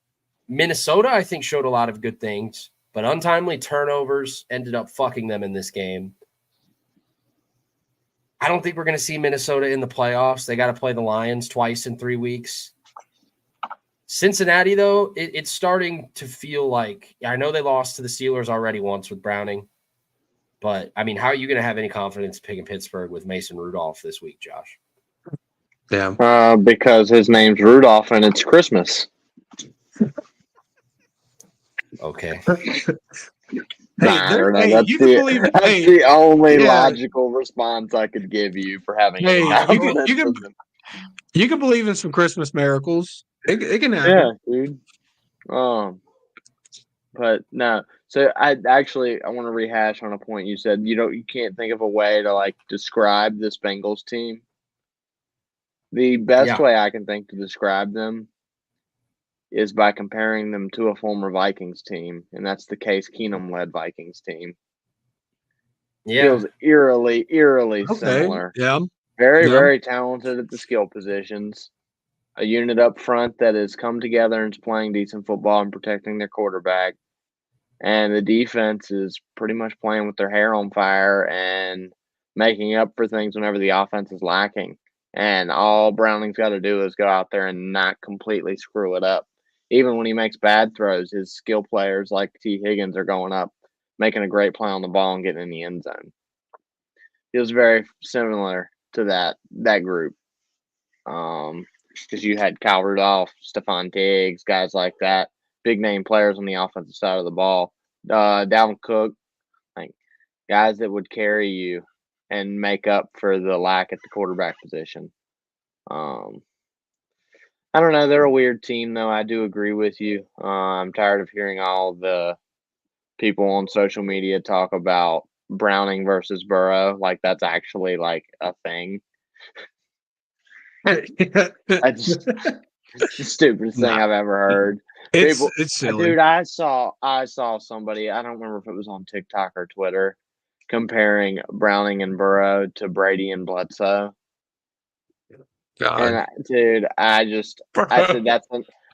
Minnesota, I think, showed a lot of good things, but untimely turnovers ended up fucking them in this game. I don't think we're going to see Minnesota in the playoffs. They got to play the Lions twice in 3 weeks. Cincinnati, though, it's starting to feel like – I know they lost to the Steelers already once with Browning, but, I mean, how are you going to have any confidence picking Pittsburgh with Mason Rudolph this week, Josh?
Yeah.
Because his name's Rudolph and it's Christmas.
Okay.
That's the only logical response I could give you for having any confidence.
You can believe in some Christmas miracles. It can happen.
Yeah, dude. But no. So I want to rehash on a point you said. You can't think of a way to like describe this Bengals team. The best way I can think to describe them is by comparing them to a former Vikings team, and that's the Case Keenum-led Vikings team.
Yeah.
Feels eerily similar.
Yeah.
Very talented at the skill positions. A unit up front that has come together and is playing decent football and protecting their quarterback. And the defense is pretty much playing with their hair on fire and making up for things whenever the offense is lacking. And all Browning's got to do is go out there and not completely screw it up. Even when he makes bad throws, his skill players like T. Higgins are going up, making a great play on the ball and getting in the end zone. Feels very similar to that group. Because you had Kyle Rudolph, Stephon Diggs, guys like that, big name players on the offensive side of the ball. Dalvin Cook, like guys that would carry you and make up for the lack at the quarterback position. I don't know. They're a weird team, though. I do agree with you. I'm tired of hearing all the people on social media talk about Browning versus Burrow. Like that's actually like a thing. It's the stupidest thing I've ever heard.
It's silly.
Dude, I saw somebody, I don't remember if it was on TikTok or Twitter, comparing Browning and Burrow to Brady and Bledsoe. God. And I said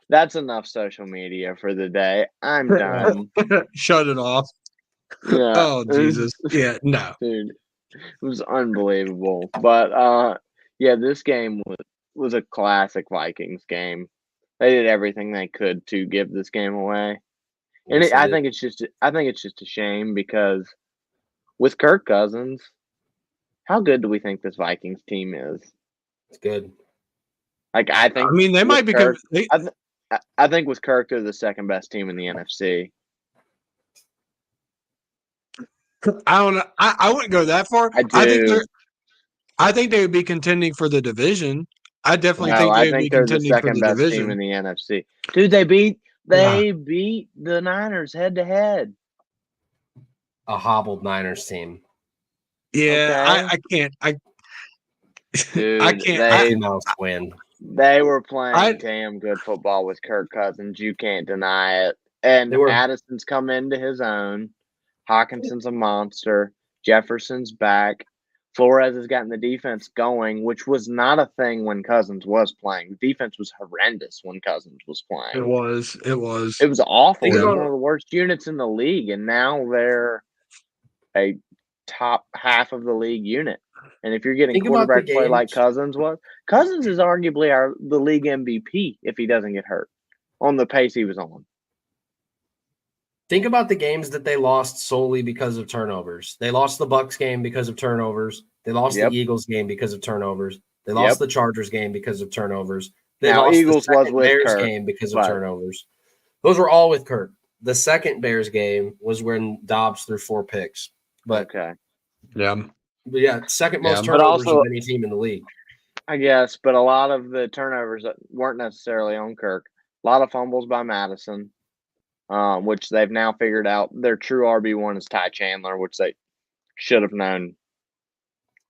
that's enough social media for the day. I'm done.
Shut it off. Yeah. Oh Jesus. Yeah, no.
Dude, it was unbelievable. But this game was a classic Vikings game. They did everything they could to give this game away. And I think it's just a shame because with Kirk Cousins, how good do we think this Vikings team is?
It's good.
Like I think.
I mean, they might become.
I think with Kirk, they're the second best team in the NFC.
I don't know. I wouldn't go that far. I think they would be contending for the division. I definitely think they would be contending for the division.
Team in the NFC. Dude, they beat the Niners head to head.
A hobbled Niners team.
Yeah,
okay.
I can't.
Dude,
I can't.
Win.
They were playing damn good football with Kirk Cousins. You can't deny it. And Addison's come into his own. Hawkinson's a monster. Jefferson's back. Flores has gotten the defense going, which was not a thing when Cousins was playing. The defense was horrendous when Cousins was playing.
It was.
It was awful. It was one of the worst units in the league, and now they're a top half of the league unit. And if you're getting quarterback play like Cousins was, Cousins is arguably the league MVP if he doesn't get hurt on the pace he was on.
Think about the games that they lost solely because of turnovers. They lost the Bucs game because of turnovers. They lost the Eagles game because of turnovers. They lost the Chargers game because of turnovers. They lost the second Bears game because of turnovers. Those were all with Kirk. The second Bears game was when Dobbs threw 4 picks. But second most turnovers of any team in the league.
I guess, but a lot of the turnovers weren't necessarily on Kirk. A lot of fumbles by Madison. which they've now figured out their true RB1 is Ty Chandler, which they should have known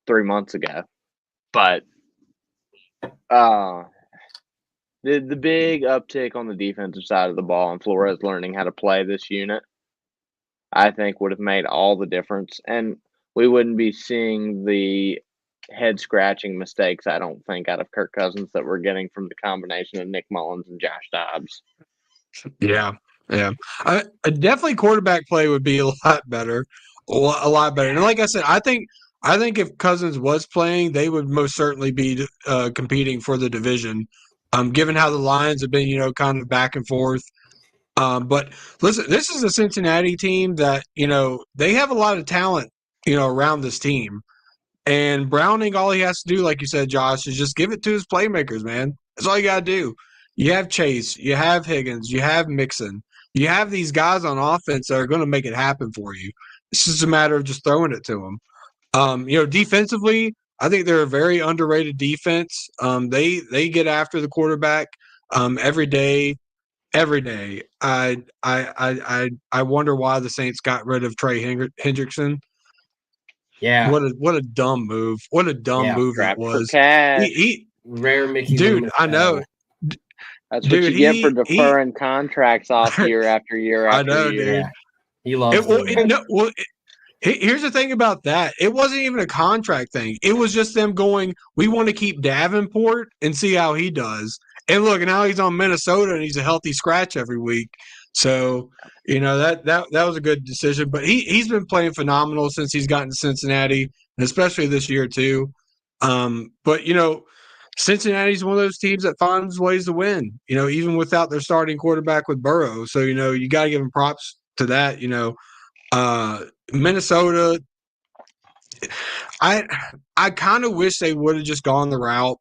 3 months ago. But the big uptick on the defensive side of the ball and Flores learning how to play this unit, I think would have made all the difference. And we wouldn't be seeing the head-scratching mistakes, I don't think, out of Kirk Cousins that we're getting from the combination of Nick Mullins and Josh Dobbs.
Yeah. Definitely quarterback play would be a lot better. A lot better. And like I said, I think if Cousins was playing, they would most certainly be competing for the division. Given how the Lions have been, kind of back and forth. But listen, this is a Cincinnati team that, they have a lot of talent, around this team. And Browning, all he has to do, like you said, Josh, is just give it to his playmakers, man. That's all you got to do. You have Chase, you have Higgins, you have Mixon. You have these guys on offense that are going to make it happen for you. It's just a matter of just throwing it to them. Defensively, I think they're a very underrated defense. They get after the quarterback every day. Every day. I wonder why the Saints got rid of Trey Hendrickson.
Yeah.
What a dumb move. What a dumb move that was.
Rare Mickey.
Dude, I know.
That's what you get for deferring contracts off year after year after year.
Dude.
Yeah. He loves
it. Here's the thing about that. It wasn't even a contract thing. It was just them going, we want to keep Davenport and see how he does. And look, now he's on Minnesota and he's a healthy scratch every week. So, that was a good decision. But he's been playing phenomenal since he's gotten to Cincinnati, and especially this year too. But Cincinnati's one of those teams that finds ways to win, even without their starting quarterback with Burrow. So, you got to give them props to that. Minnesota, I kind of wish they would have just gone the route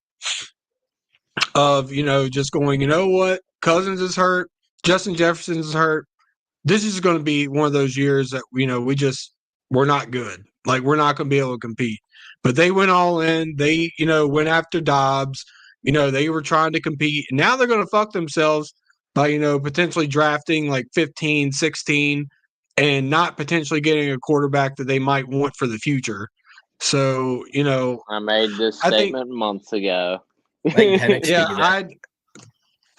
of, just going, what? Cousins is hurt. Justin Jefferson is hurt. This is going to be one of those years that, we're not good. Like, we're not going to be able to compete. But they went all in. They, went after Dobbs. They were trying to compete. And now they're going to fuck themselves by, potentially drafting like 15, 16, and not potentially getting a quarterback that they might want for the future. So,
I made this statement months ago.
I think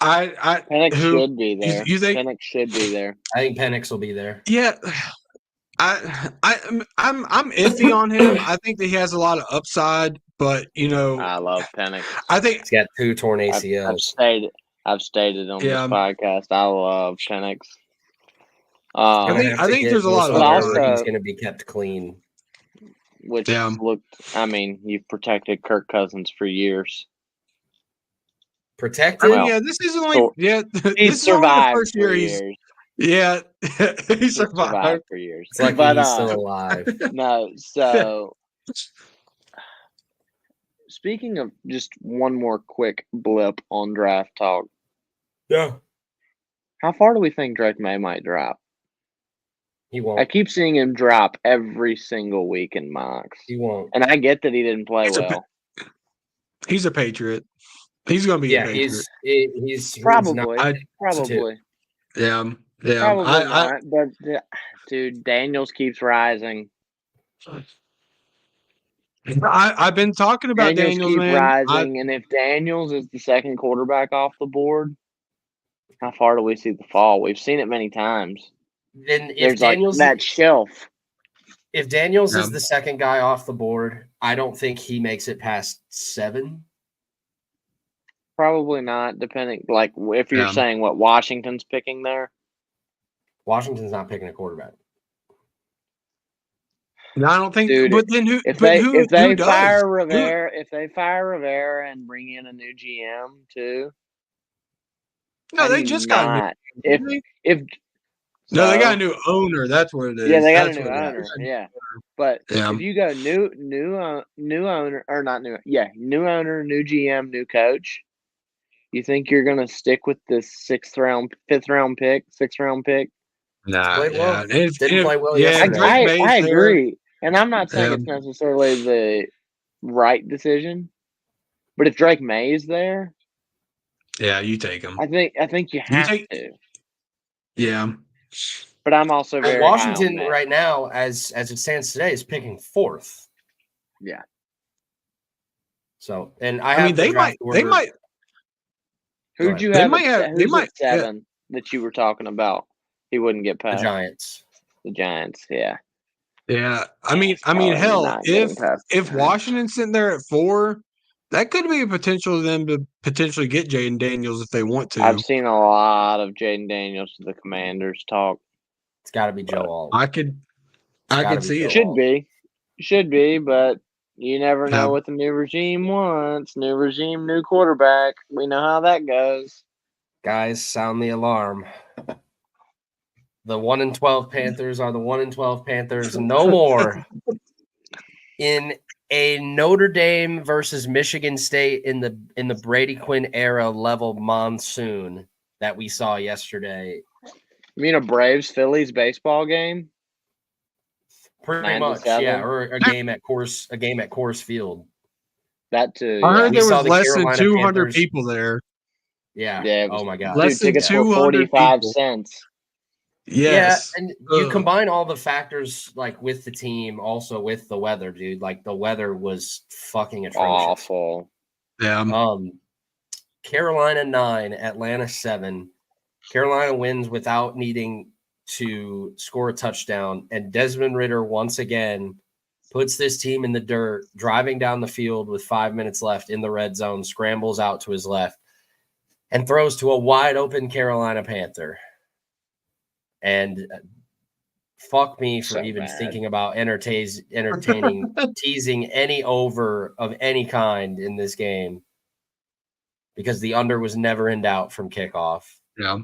Penix
Penix should be there.
You think
Penix should be there?
I think Penix will be there.
Yeah. I'm iffy on him. I think that he has a lot of upside, but
I love Penix.
I think
he's got 2 torn ACLs.
I've stated on this podcast. I love Penix.
I think there's a lot of
also he's going to be kept clean.
Which you've protected Kirk Cousins for years.
Protected?
This is only
he's survived the first year.
He survived
for years.
It's like he's still alive.
No, so speaking of just one more quick blip on draft talk.
Yeah.
How far do we think Drake May might drop?
He won't.
I keep seeing him drop every single week in mocks.
He won't.
And I get that he didn't play well.
He's a Patriot. He's going to be a Patriot.
He's probably.
Yeah.
Probably not. But, dude, Daniels keeps rising.
I've been talking about Daniels
keep rising. And if Daniels is the second quarterback off the board, how far do we see the fall? We've seen it many times.
Then if
there's
Daniels
that shelf.
If Daniels is the second guy off the board, I don't think he makes it past 7.
Probably not, depending. Like, if you're saying what Washington's picking there.
Washington's not picking a quarterback.
No, I don't think.
Dude,
but then who?
If
who
they
does?
fire Rivera and bring in a new GM too.
No, they just got.
They
got a new owner. That's what it is.
Yeah, they got a new owner. Yeah, but if you go new owner or not new, new owner, new GM, new coach. You think you're gonna stick with this 6th round pick?
Nah,
didn't play well.
I agree, and I'm not saying it's necessarily the right decision, but if Drake May is there,
you take him.
I think you have to.
Yeah,
But I'm also very
Washington
high on
right now, as it stands today, is picking 4th.
Yeah.
So, and I mean,
they might.
Who'd you have? Who's at 7 that you were talking about? He wouldn't get past
the Giants.
The Giants, yeah.
Yeah, I mean, hell, if Washington's sitting there at 4, that could be a potential for them to potentially get Jaden Daniels if they want to.
I've seen a lot of Jaden Daniels to the Commanders talk.
It's got to be Joe Alt.
I could see it.
Should be, but you never know what the new regime wants. New regime, new quarterback. We know how that goes.
Guys, sound the alarm. The 1-12 Panthers are the 1-12 Panthers, and no more. In a Notre Dame versus Michigan State in the Brady Quinn era level monsoon that we saw yesterday.
You mean a Braves-Phillies baseball game?
Pretty much, yeah, or a game at Coors Field.
That too.
I heard
we
there was less
Carolina
than 200
Panthers.
People there.
Yeah. Oh my God.
Less than
tickets were 45 cents.
Yes.
Yeah, and you combine all the factors like with the team, also with the weather, dude. Like the weather was fucking atrocious.
Awful.
Yeah.
Carolina 9, Atlanta 7. Carolina wins without needing to score a touchdown, and Desmond Ridder once again puts this team in the dirt, driving down the field with 5 minutes left in the red zone, scrambles out to his left, and throws to a wide open Carolina Panther. And fuck me for thinking about entertaining teasing any over of any kind in this game, because the under was never in doubt from kickoff.
Yeah.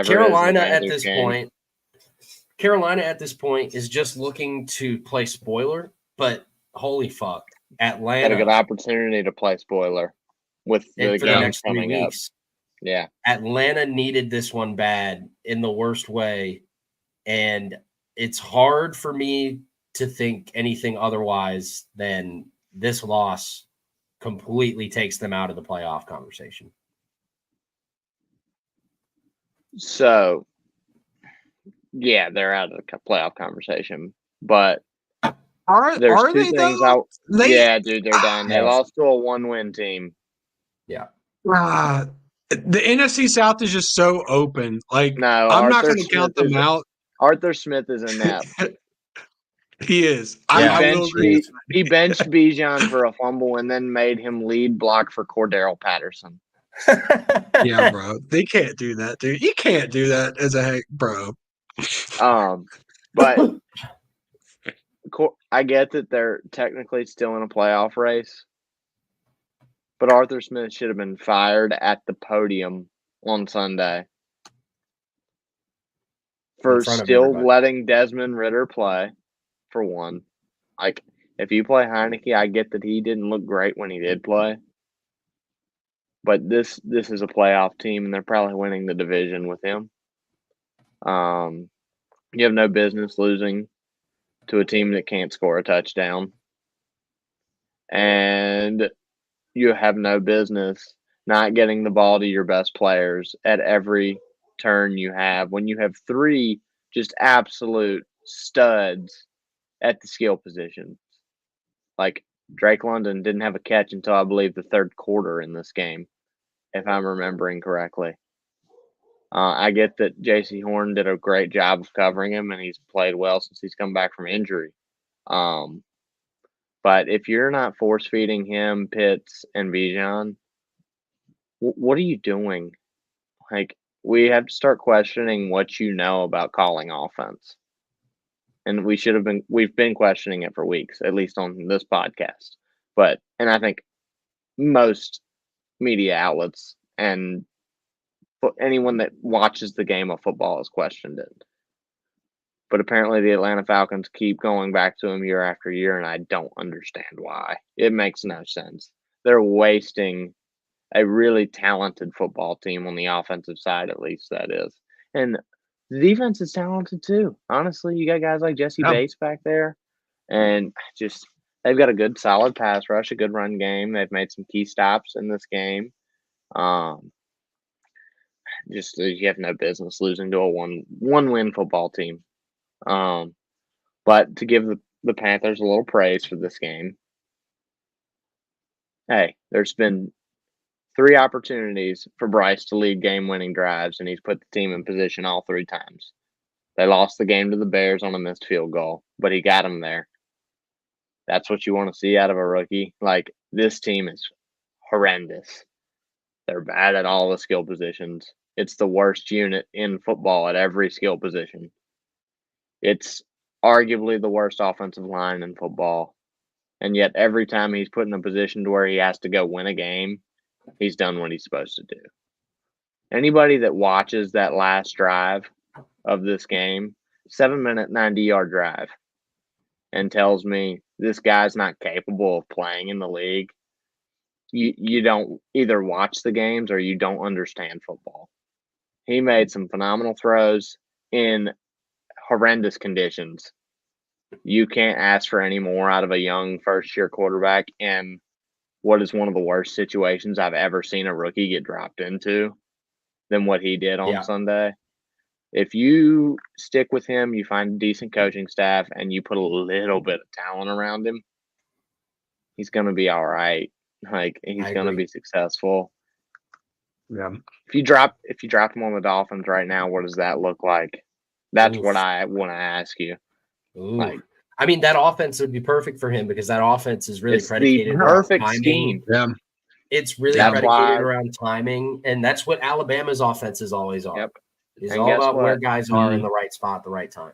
Carolina at this point is just looking to play spoiler, but holy fuck, Atlanta
had a good opportunity to play spoiler with the
next 3 weeks.
Yeah.
Atlanta needed this one bad in the worst way, and it's hard for me to think anything otherwise than this loss completely takes them out of the playoff conversation.
So, yeah, they're out of the playoff conversation, but
are they though?
Yeah, dude, they're done. They lost to a 1-win team.
Yeah.
The NFC South is just so open. Like,
no,
I'm not going to count them out.
Arthur Smith is inept.
He is.
I will agree. He benched Bijan for a fumble and then made him lead block for Cordero Patterson.
Yeah, bro. They can't do that, dude. You can't do that as a heck, bro.
But I get that they're technically still in a playoff race. But Arthur Smith should have been fired at the podium on Sunday for still letting Desmond Ridder play, for one. Like, if you play Heineke, I get that he didn't look great when he did play. But this is a playoff team, and they're probably winning the division with him. You have no business losing to a team that can't score a touchdown. And you have no business not getting the ball to your best players at every turn you have when you have 3 just absolute studs at the skill position. Like, Drake London didn't have a catch until, I believe, the third quarter in this game, if I'm remembering correctly. I get that J.C. Horn did a great job of covering him, and he's played well since he's come back from injury. But if you're not force-feeding him, Pitts, and Bijan, what are you doing? Like, we have to start questioning what you know about calling offense. And we've been questioning it for weeks, at least on this podcast. And I think most media outlets and anyone that watches the game of football has questioned it. But apparently the Atlanta Falcons keep going back to him year after year, and I don't understand why. It makes no sense. They're wasting a really talented football team on the offensive side, at least that is. And the defense is talented too. Honestly, you got guys like Jesse Bates back there, and just they've got a good, solid pass rush, a good run game. They've made some key stops in this game. just you have no business losing to a one-win football team. But to give the Panthers a little praise for this game, hey, there's been 3 opportunities for Bryce to lead game-winning drives, and he's put the team in position all 3 times. They lost the game to the Bears on a missed field goal, but he got them there. That's what you want to see out of a rookie. Like, this team is horrendous. They're bad at all the skill positions. It's the worst unit in football at every skill position. It's arguably the worst offensive line in football. And yet every time he's put in a position to where he has to go win a game, he's done what he's supposed to do. Anybody that watches that last drive of this game, 7-minute, 90-yard drive, and tells me this guy's not capable of playing in the league, you don't either watch the games or you don't understand football. He made some phenomenal throws in horrendous conditions. You can't ask for any more out of a young first-year quarterback in what is one of the worst situations I've ever seen a rookie get dropped into than what he did on Sunday. If you stick with him, you find a decent coaching staff, and you put a little bit of talent around him, he's going to be all right. Like, he's going to be successful.
Yeah.
If you drop him on the Dolphins right now, what does that look like? That's what I want to ask you.
Like, I mean, that offense would be perfect for him because that offense is really predicated
the perfect
around timing.
Scheme.
Yeah.
It's really predicated around timing, and that's what Alabama's offenses always are.
Yep.
It's all about where guys are in the right spot at the right time.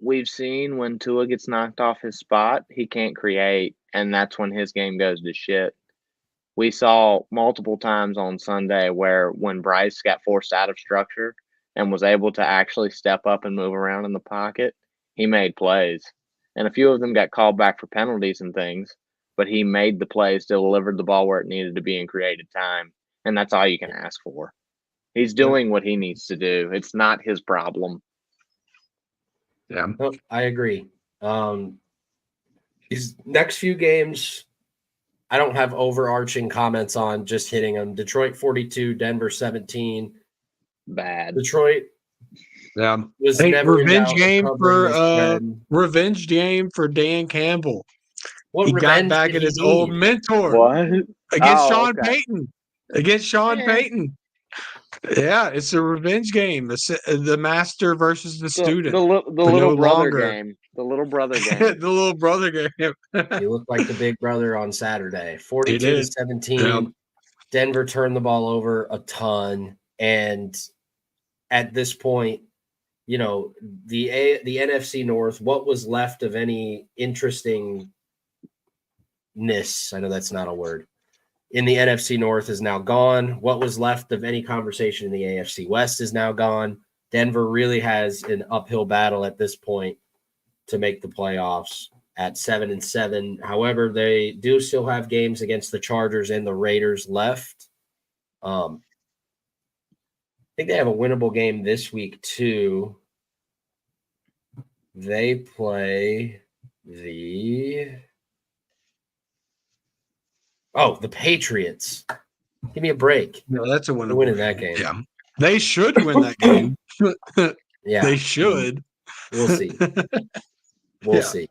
We've seen when Tua gets knocked off his spot, he can't create, and that's when his game goes to shit. We saw multiple times on Sunday where when Bryce got forced out of structure and was able to actually step up and move around in the pocket, he made plays. And a few of them got called back for penalties and things, but he made the plays, delivered the ball where it needed to be and created time. And that's all you can ask for. He's doing what he needs to do. It's not his problem.
Yeah.
Oh, I agree. These next few games, I don't have overarching comments on, just hitting them. Detroit 42, Denver 17.
Bad.
Detroit was never
revenge game for Dan Campbell. He got back at his old mentor.
What?
Against Sean Payton. Against Sean Payton. Yeah, it's a revenge game. The master versus the student.
The little brother game. The little brother game.
The little brother game.
He looked like the big brother on Saturday. 42-17. Yep. Denver turned the ball over a ton. And at this point, you know, the NFC North, what was left of any interestingness, I know that's not a word, in the NFC North is now gone. What was left of any conversation in the AFC West is now gone. Denver really has an uphill battle at this point to make the playoffs at 7-7. However, they do still have games against the Chargers and the Raiders left. I think they have a winnable game this week too. They play the Patriots. Give me a break.
No, that's a winnable
winning that game.
Yeah. They should win that game.
Yeah.
They should.
We'll see. We'll see.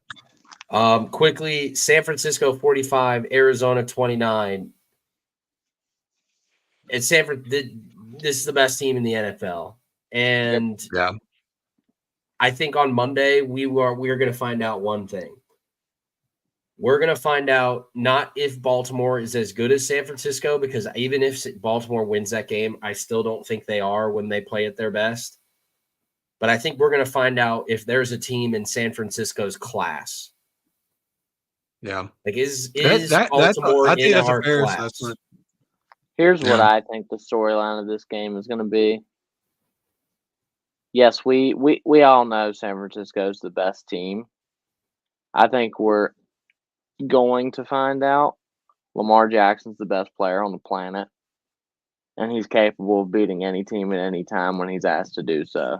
Quickly, San Francisco 45, Arizona 29. It's this is the best team in the NFL. And I think on Monday we are going to find out one thing. We're going to find out not if Baltimore is as good as San Francisco, because even if Baltimore wins that game, I still don't think they are when they play at their best. But I think we're going to find out if there's a team in San Francisco's class.
Yeah.
Like, is Baltimore in our class? Assessment.
Here's what I think the storyline of this game is going to be. Yes, we all know San Francisco is the best team. I think we're going to find out Lamar Jackson's the best player on the planet, and he's capable of beating any team at any time when he's asked to do so.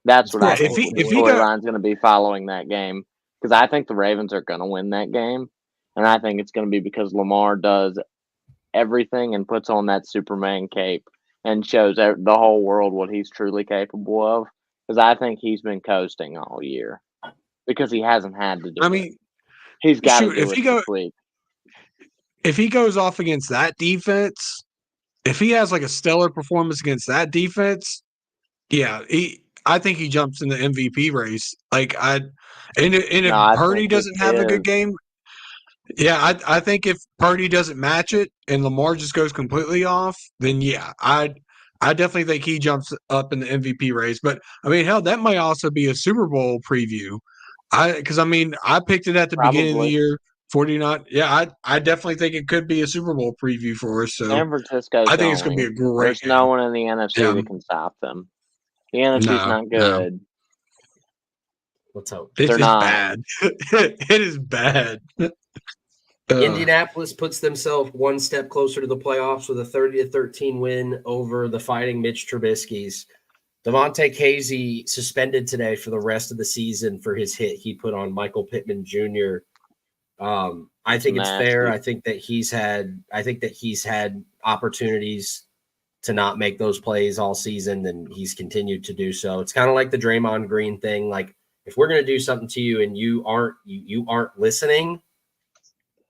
That's what I think the storyline's going to be following that game, because I think the Ravens are going to win that game, and I think it's going to be because Lamar does everything and puts on that Superman cape and shows the whole world what he's truly capable of. Because I think he's been coasting all year because he hasn't had to do it. He's got to do it this week.
If he goes off against that defense, if he has like a stellar performance against that defense, yeah, I think he jumps in the MVP race. Like if Purdy doesn't have a good game, yeah, I think if Purdy doesn't match it and Lamar just goes completely off, then yeah, I definitely think he jumps up in the MVP race. But I mean, hell, that might also be a Super Bowl preview. I picked it at the beginning of the year. 49. Yeah, I definitely think it could be a Super Bowl preview for us. So
San Francisco's
I think it's going to be a great.
There's no one in the NFC that can stop them. The NFC's not good.
Let's hope.
It's bad. It is bad.
Indianapolis puts themselves one step closer to the playoffs with a 30-13 win over the Fighting Mitch Trubisky's. Devontae Casey suspended today for the rest of the season for his hit he put on Michael Pittman Jr. I think it's fair. I think that he's had opportunities to not make those plays all season, and he's continued to do so. It's kind of like the Draymond Green thing. Like, if we're going to do something to you and you aren't listening,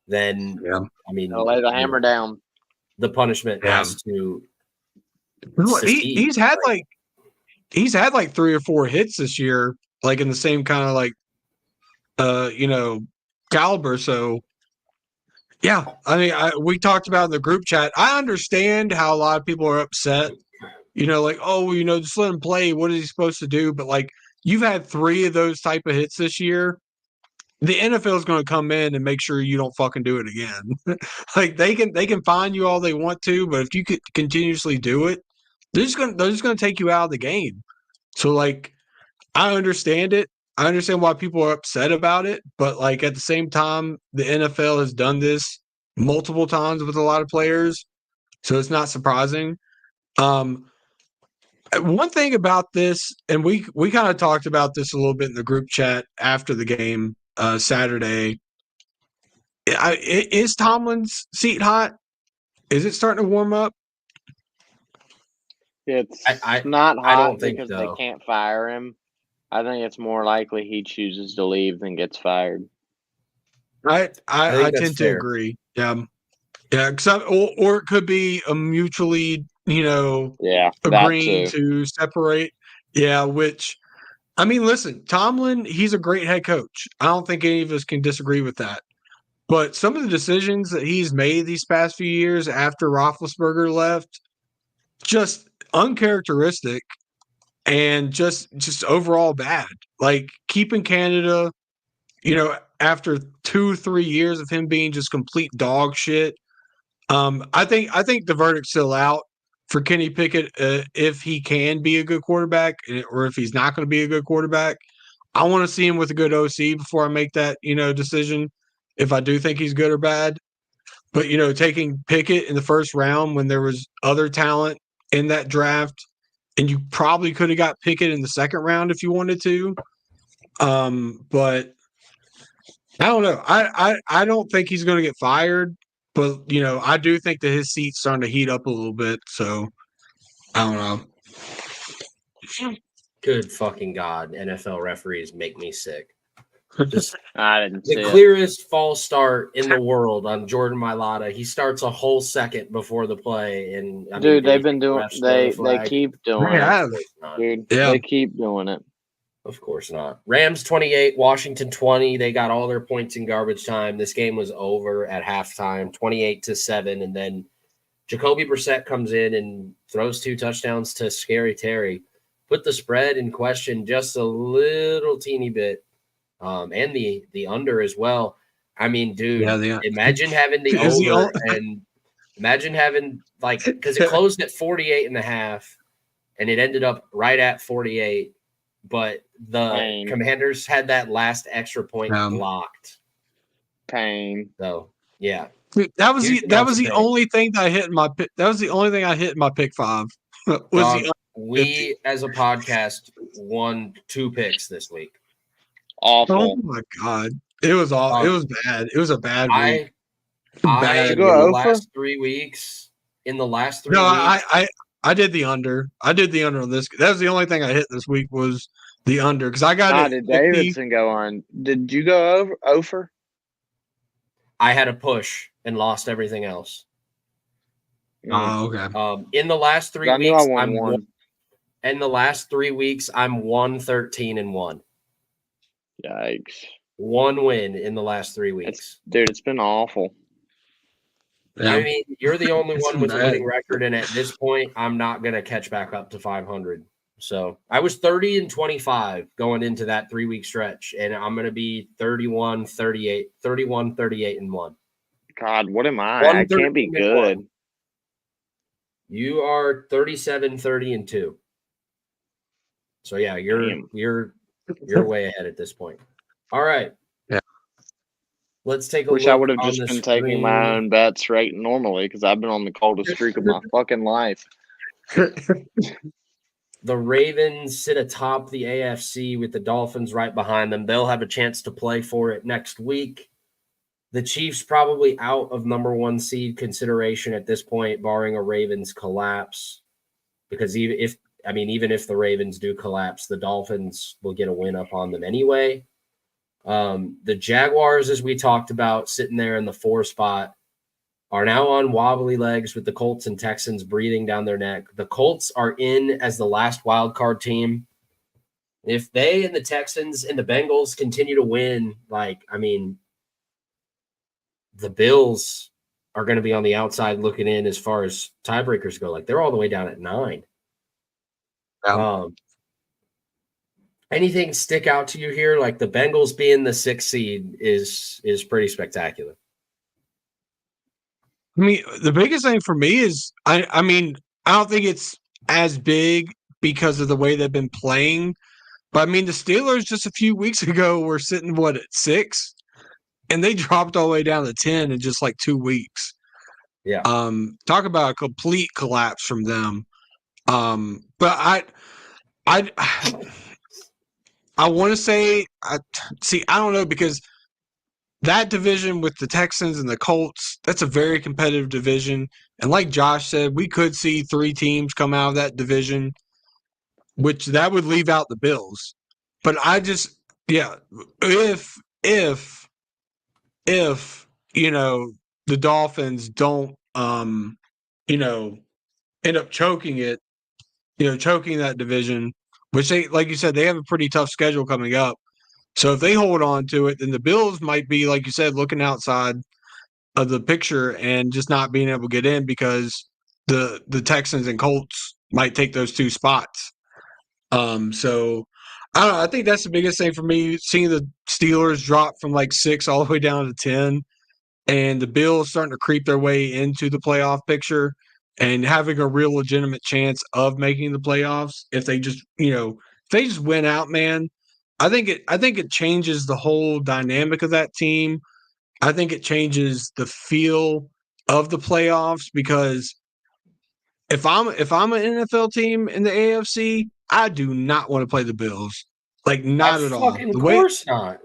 then I mean,
lay the hammer down.
The punishment has to.
He's had like 3 or 4 hits this year, like in the same kind of like, caliber. So, yeah, I mean, we talked about in the group chat. I understand how a lot of people are upset. Like, just let him play. What is he supposed to do? But like, you've had 3 of those type of hits this year. The NFL is going to come in and make sure you don't fucking do it again. Like they can fine you all they want to, but if you could continuously do it, they're just going to take you out of the game. So like, I understand it. I understand why people are upset about it, but like at the same time, the NFL has done this multiple times with a lot of players, so it's not surprising. One thing about this, and we kind of talked about this a little bit in the group chat after the game Saturday. Is Tomlin's seat hot? Is it starting to warm up?
It's not hot. I don't think because they can't fire him. I think it's more likely he chooses to leave than gets fired.
I tend to agree. Yeah, or it could be a mutually, agreeing to separate. Yeah, which, I mean, listen, Tomlin, he's a great head coach. I don't think any of us can disagree with that. But some of the decisions that he's made these past few years after Roethlisberger left, just uncharacteristic. And just overall bad. Like keeping Canada, after 2-3 years of him being just complete dog shit. I think the verdict's still out for Kenny Pickett if he can be a good quarterback or if he's not going to be a good quarterback. I want to see him with a good OC before I make that decision if I do think he's good or bad. But taking Pickett in the first round when there was other talent in that draft. And you probably could have got Pickett in the second round if you wanted to. But I don't know. I don't think he's going to get fired. But, I do think that his seat's starting to heat up a little bit. So, I don't know.
Good fucking God. NFL referees make me sick. Just
I didn't see
the clearest false start in the world on Jordan Mailata. He starts a whole second before the play, and
they've been doing. They keep doing it. Dude, they keep doing it.
Of course not. Rams 28, Washington 20. They got all their points in garbage time. This game was over at halftime, 28-7, and then Jacoby Brissett comes in and throws 2 touchdowns to Scary Terry. Put the spread in question just a little teeny bit. And the under as well. I mean, dude, imagine having the over and imagine having because it closed at 48.5 and it ended up right at 48, but the Commanders had that last extra point blocked.
Pain.
So yeah,
that was the only thing that I hit in my pick. That was the only thing I hit in my pick 5.
We as a podcast won 2 picks this week.
Awful.
Oh my God. It was awful. It was bad. It was a bad week.
In the last 3 weeks.
No, I did the under. I did the under on this. That was the only thing I hit this week was the under because I got it.
Did Davidson go on? Did you go over?
I had a push and lost everything else.
Oh, okay.
In the last 3
I
weeks,
knew I won one.
In the last 3 weeks, I'm 1-13-1.
Yikes!
1 win in the last 3 weeks.
It's been awful.
Yeah.
I mean, you're the only one with a winning record, and at this point, I'm not going to catch back up to 500. So I was 30-25 going into that 3-week stretch, and I'm going to be 31-38-1.
God, what am I? I can't be good.
You are 37-30-2. So yeah, you're way ahead at this point. All right.
Yeah.
Let's take a look.
Wish I would have just been taking my own bets right normally because I've been on the coldest streak of my fucking life.
The Ravens sit atop the AFC with the Dolphins right behind them. They'll have a chance to play for it next week. The Chiefs probably out of number 1 seed consideration at this point, barring a Ravens collapse. Because even if the Ravens do collapse, the Dolphins will get a win up on them anyway. The Jaguars, as we talked about, sitting there in the 4 spot, are now on wobbly legs with the Colts and Texans breathing down their neck. The Colts are in as the last wild card team. If they and the Texans and the Bengals continue to win, the Bills are going to be on the outside looking in as far as tiebreakers go. They're all the way down at 9.
Yeah.
Anything stick out to you here? The Bengals being the 6th seed is pretty spectacular.
I mean, the biggest thing for me is I don't think it's as big because of the way they've been playing. But the Steelers just a few weeks ago were sitting at 6, and they dropped all the way down to 10 in just 2 weeks.
Yeah.
Talk about a complete collapse from them. But I want to say I don't know because that division with the Texans and the Colts, that's a very competitive division. And like Josh said, we could see 3 teams come out of that division, which that would leave out the Bills. But if the Dolphins don't end up choking that division, which they, like you said, they have a pretty tough schedule coming up. So if they hold on to it, then the Bills might be, like you said, looking outside of the picture and just not being able to get in because the Texans and Colts might take those 2 spots. So I don't know. I think that's the biggest thing for me, seeing the Steelers drop from 6 all the way down to 10 and the Bills starting to creep their way into the playoff picture and having a real legitimate chance of making the playoffs if they just, if they just win out, man. I think it changes the whole dynamic of that team. I think it changes the feel of the playoffs because if I'm an NFL team in the AFC, I do not want to play the Bills. Not at all.
Of course not.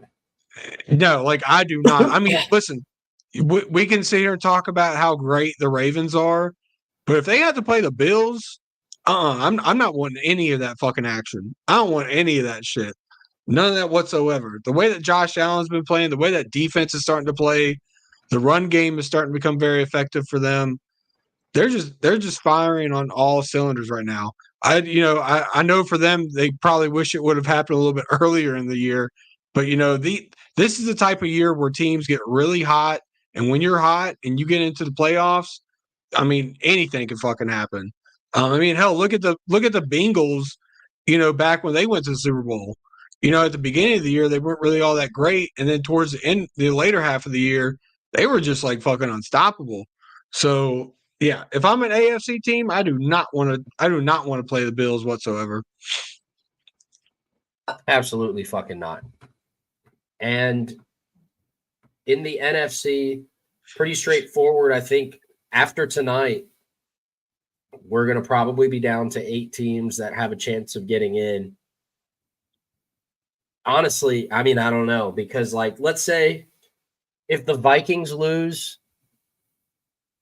No, I do not. Listen, we can sit here and talk about how great the Ravens are, but if they have to play the Bills, I'm not wanting any of that fucking action. I don't want any of that shit. None of that whatsoever. The way that Josh Allen's been playing, the way that defense is starting to play, the run game is starting to become very effective for them. They're just firing on all cylinders right now. I know for them, they probably wish it would have happened a little bit earlier in the year, but this is the type of year where teams get really hot, and when you're hot and you get into the playoffs, anything can fucking happen. Hell, look at the Bengals. Back when they went to the Super Bowl. At the beginning of the year, they weren't really all that great. And then towards the later half of the year, they were just fucking unstoppable. So, yeah, if I'm an AFC team, I do not want to play the Bills whatsoever.
Absolutely fucking not. And in the NFC, pretty straightforward. I think after tonight, we're going to probably be down to 8 teams that have a chance of getting in. Honestly, I don't know, because let's say if the Vikings lose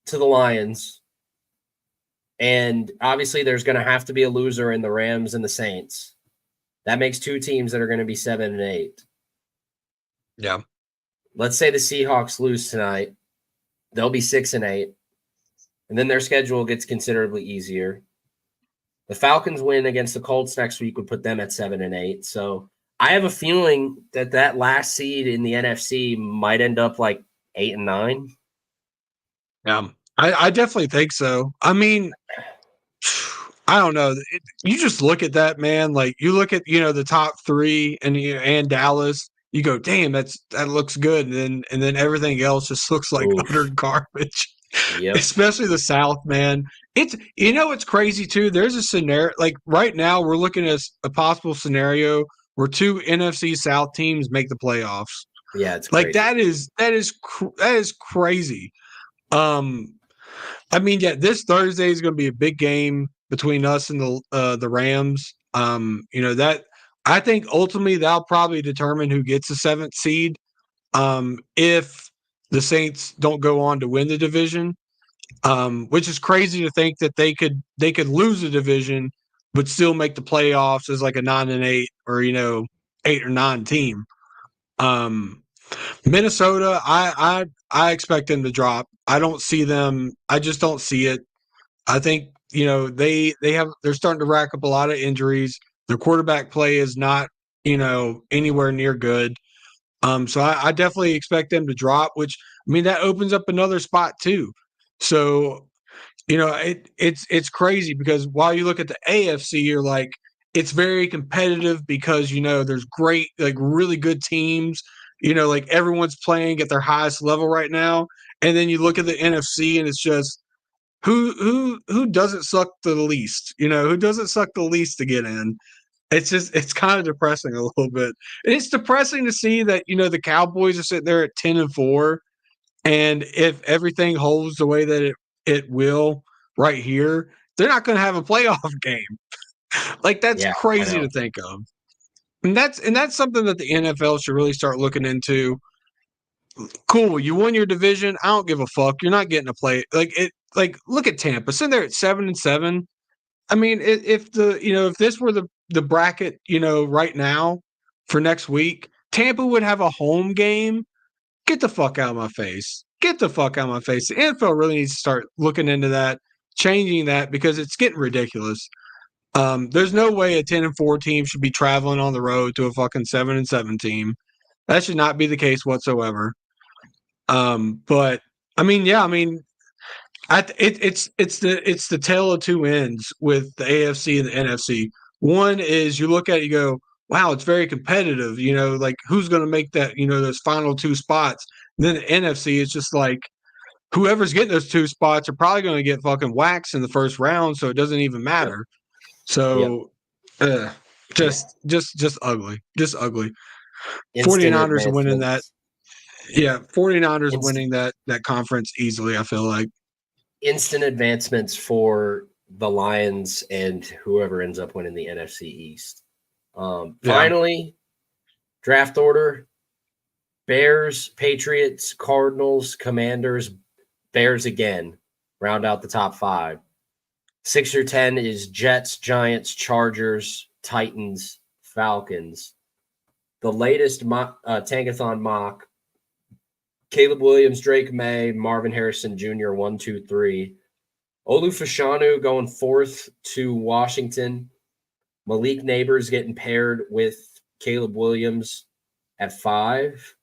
to the Lions And obviously there's going to have to be a loser in the Rams and the Saints. That makes 2 teams that are going to be 7-8.
Yeah.
Let's say the Seahawks lose tonight. They'll be 6-8. And then their schedule gets considerably easier. The Falcons win against the Colts next week would put them at 7-8. So I have a feeling that last seed in the NFC might end up like 8-9.
Yeah, I definitely think so. I mean, I don't know. You just look at that, man. Like you look at the top 3 and Dallas. You go, damn, that looks good, and then everything else just looks like utter garbage.
Yep.
Especially the South, man. It's it's crazy too. There's a scenario like right now we're looking at a possible scenario where 2 NFC South teams make the playoffs.
Yeah, it's
like
crazy.
that is crazy. I mean, yeah, this Thursday is going to be a big game between us and the Rams. That I think ultimately that'll probably determine who gets the 7th seed. If the Saints don't go on to win the division, which is crazy to think that they could lose the division but still make the playoffs as like a 9-8 or 8 or 9 team. Minnesota, I expect them to drop. I don't see them. I just don't see it. I think they're starting to rack up a lot of injuries. Their quarterback play is not anywhere near good. So I definitely expect them to drop. Which I mean that opens up another spot too. So it's crazy because while you look at the AFC, you're like it's very competitive because there's great like really good teams. Like everyone's playing at their highest level right now. And then you look at the NFC and it's just who doesn't suck the least? Who doesn't suck the least to get in? It's kind of depressing a little bit. And it's depressing to see that the Cowboys are sitting there at 10-4, and if everything holds the way that it will right here, they're not going to have a playoff game. Like that's crazy to think of. And that's something that the NFL should really start looking into. Cool, you won your division. I don't give a fuck. You're not getting a play. Like look at Tampa. Sitting there at 7-7. I mean, if this were the bracket, right now for next week, Tampa would have a home game. Get the fuck out of my face. Get the fuck out of my face. The NFL really needs to start looking into that, changing that because it's getting ridiculous. There's no way a 10-4 team should be traveling on the road to a fucking 7-7 team. That should not be the case whatsoever. But I mean, yeah, I mean, it's the tale of 2 ends with the AFC and the NFC. One is you look at it, you go, wow, it's very competitive. Like who's going to make that? Those final 2 spots. And then the NFC is just like whoever's getting those 2 spots are probably going to get fucking waxed in the first round, so it doesn't even matter. Yep. So, just ugly, just ugly. 49ers are winning that. Yeah, 49ers winning that conference easily, I feel like.
Instant advancements for the Lions and whoever ends up winning the NFC East. Finally, draft order. Bears, Patriots, Cardinals, Commanders, Bears again. Round out the top 5. 6 through 10 is Jets, Giants, Chargers, Titans, Falcons. The latest Tankathon mock, Caleb Williams, Drake May, Marvin Harrison Jr., 1, 2, 3. Olu Fashanu going 4th to Washington. Malik Neighbors getting paired with Caleb Williams at 5.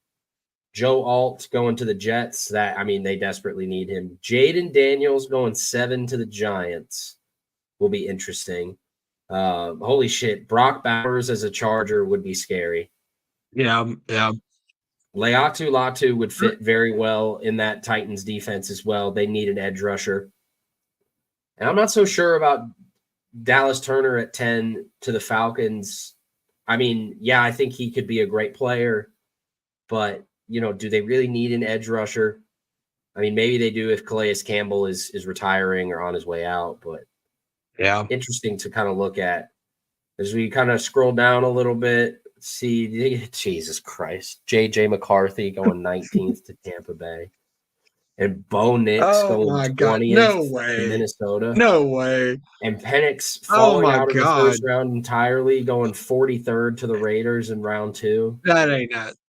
Joe Alt going to the Jets. They desperately need him. Jaden Daniels going 7 to the Giants. Will be interesting. Holy shit. Brock Bowers as a Charger would be scary.
Yeah.
Leatu Latu would fit very well in that Titans defense as well. They need an edge rusher. And I'm not so sure about Dallas Turner at 10 to the Falcons. I mean, yeah, I think he could be a great player, but do they really need an edge rusher? I mean, maybe they do if Calais Campbell is retiring or on his way out, but
yeah,
interesting to kind of look at as we kind of scroll down a little bit. See, Jesus Christ, J.J. McCarthy going 19th to Tampa Bay. and Bo Nix going 20th
No way.
in Minnesota.
No way.
And Penix falling out of the first round entirely, going 43rd to the Raiders in round 2.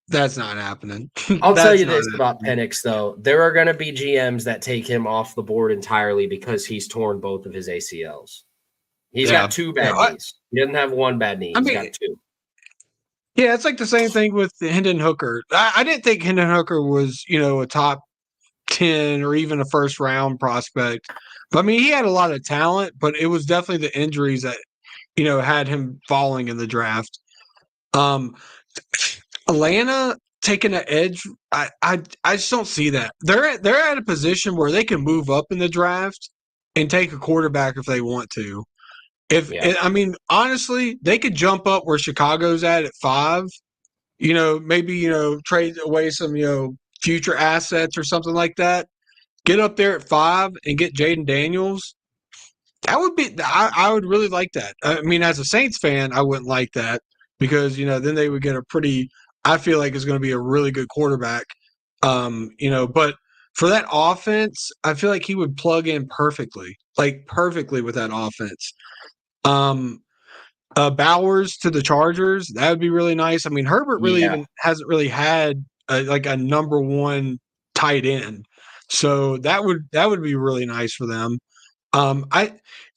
That's not happening.
I'll tell you this about Penix, though. There are going to be GMs that take him off the board entirely because he's torn both of his ACLs. He's got 2 bad knees. He doesn't have 1 bad knee. He's got 2.
Yeah, it's like the same thing with Hendon Hooker. I didn't think Hendon Hooker was, a top 10 or even a first round prospect. But I mean, he had a lot of talent, but it was definitely the injuries that, had him falling in the draft. Atlanta taking an edge, I just don't see that. They're at a position where they can move up in the draft and take a quarterback if they want to. Honestly, they could jump up where Chicago's at 5. Maybe trade away some future assets or something like that. Get up there at 5 and get Jaden Daniels. That would be. I would really like that. I mean, as a Saints fan, I wouldn't like that because then they would get a pretty. I feel like it's going to be a really good quarterback. But for that offense, I feel like he would plug in perfectly with that offense. Bowers to the Chargers, that would be really nice. I mean, Herbert really even hasn't really had a number 1 tight end, so that would be really nice for them.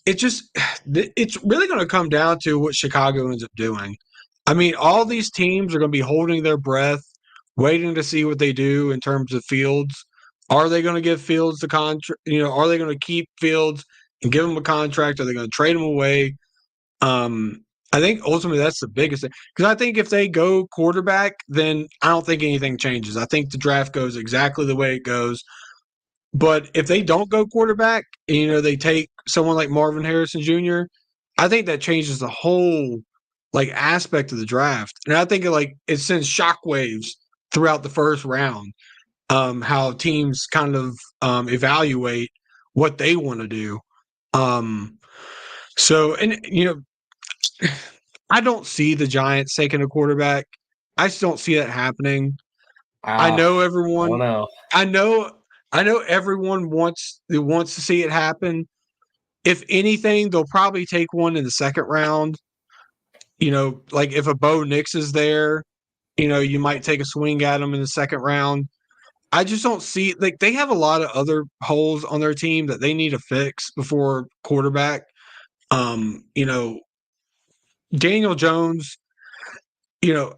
It's really going to come down to what Chicago ends up doing. I mean, all these teams are going to be holding their breath, waiting to see what they do in terms of Fields. Are they going to give Fields the contract? Are they going to keep Fields and give him a contract? Are they going to trade him away? I think ultimately that's the biggest thing. Because I think if they go quarterback, then I don't think anything changes. I think the draft goes exactly the way it goes. But if they don't go quarterback, and, they take someone like Marvin Harrison Jr., I think that changes the whole aspect of the draft. And I think it sends shockwaves throughout the first round, how teams kind of evaluate what they want to do. I don't see the Giants taking a quarterback. I just don't see that happening. I know everyone. I know everyone wants to see it happen. If anything, they'll probably take one in the second round. If a Bo Nix is there, you might take a swing at him in the second round. I just don't see they have a lot of other holes on their team that they need to fix before quarterback. Daniel Jones,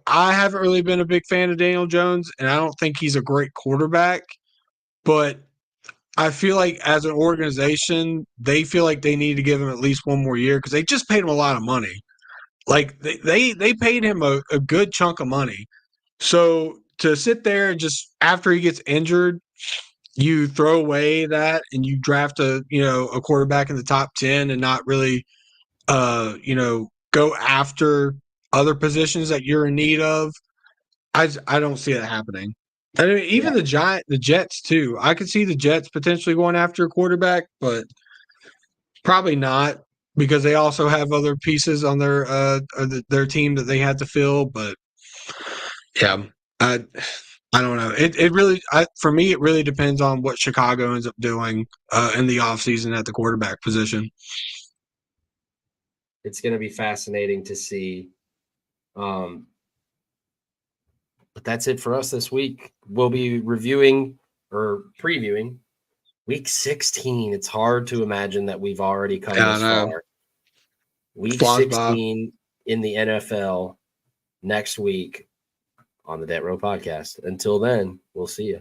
I haven't really been a big fan of Daniel Jones, and I don't think he's a great quarterback. But I feel like as an organization, they feel like they need to give him at least one more year because they just paid him a lot of money. They paid him a good chunk of money. So to sit there and just after he gets injured, you throw away that and you draft a quarterback in the top 10 and not really go after other positions that you're in need of. I don't see that happening. I mean, even the Jets too. I could see the Jets potentially going after a quarterback, but probably not because they also have other pieces on their team that they had to fill. But yeah, I don't know. It really for me it really depends on what Chicago ends up doing in the offseason at the quarterback position.
It's going to be fascinating to see. But that's it for us this week. We'll be reviewing or previewing week 16. It's hard to imagine that we've already come this far. Week 16 in the NFL next week on the Det Row Podcast. Until then, we'll see you.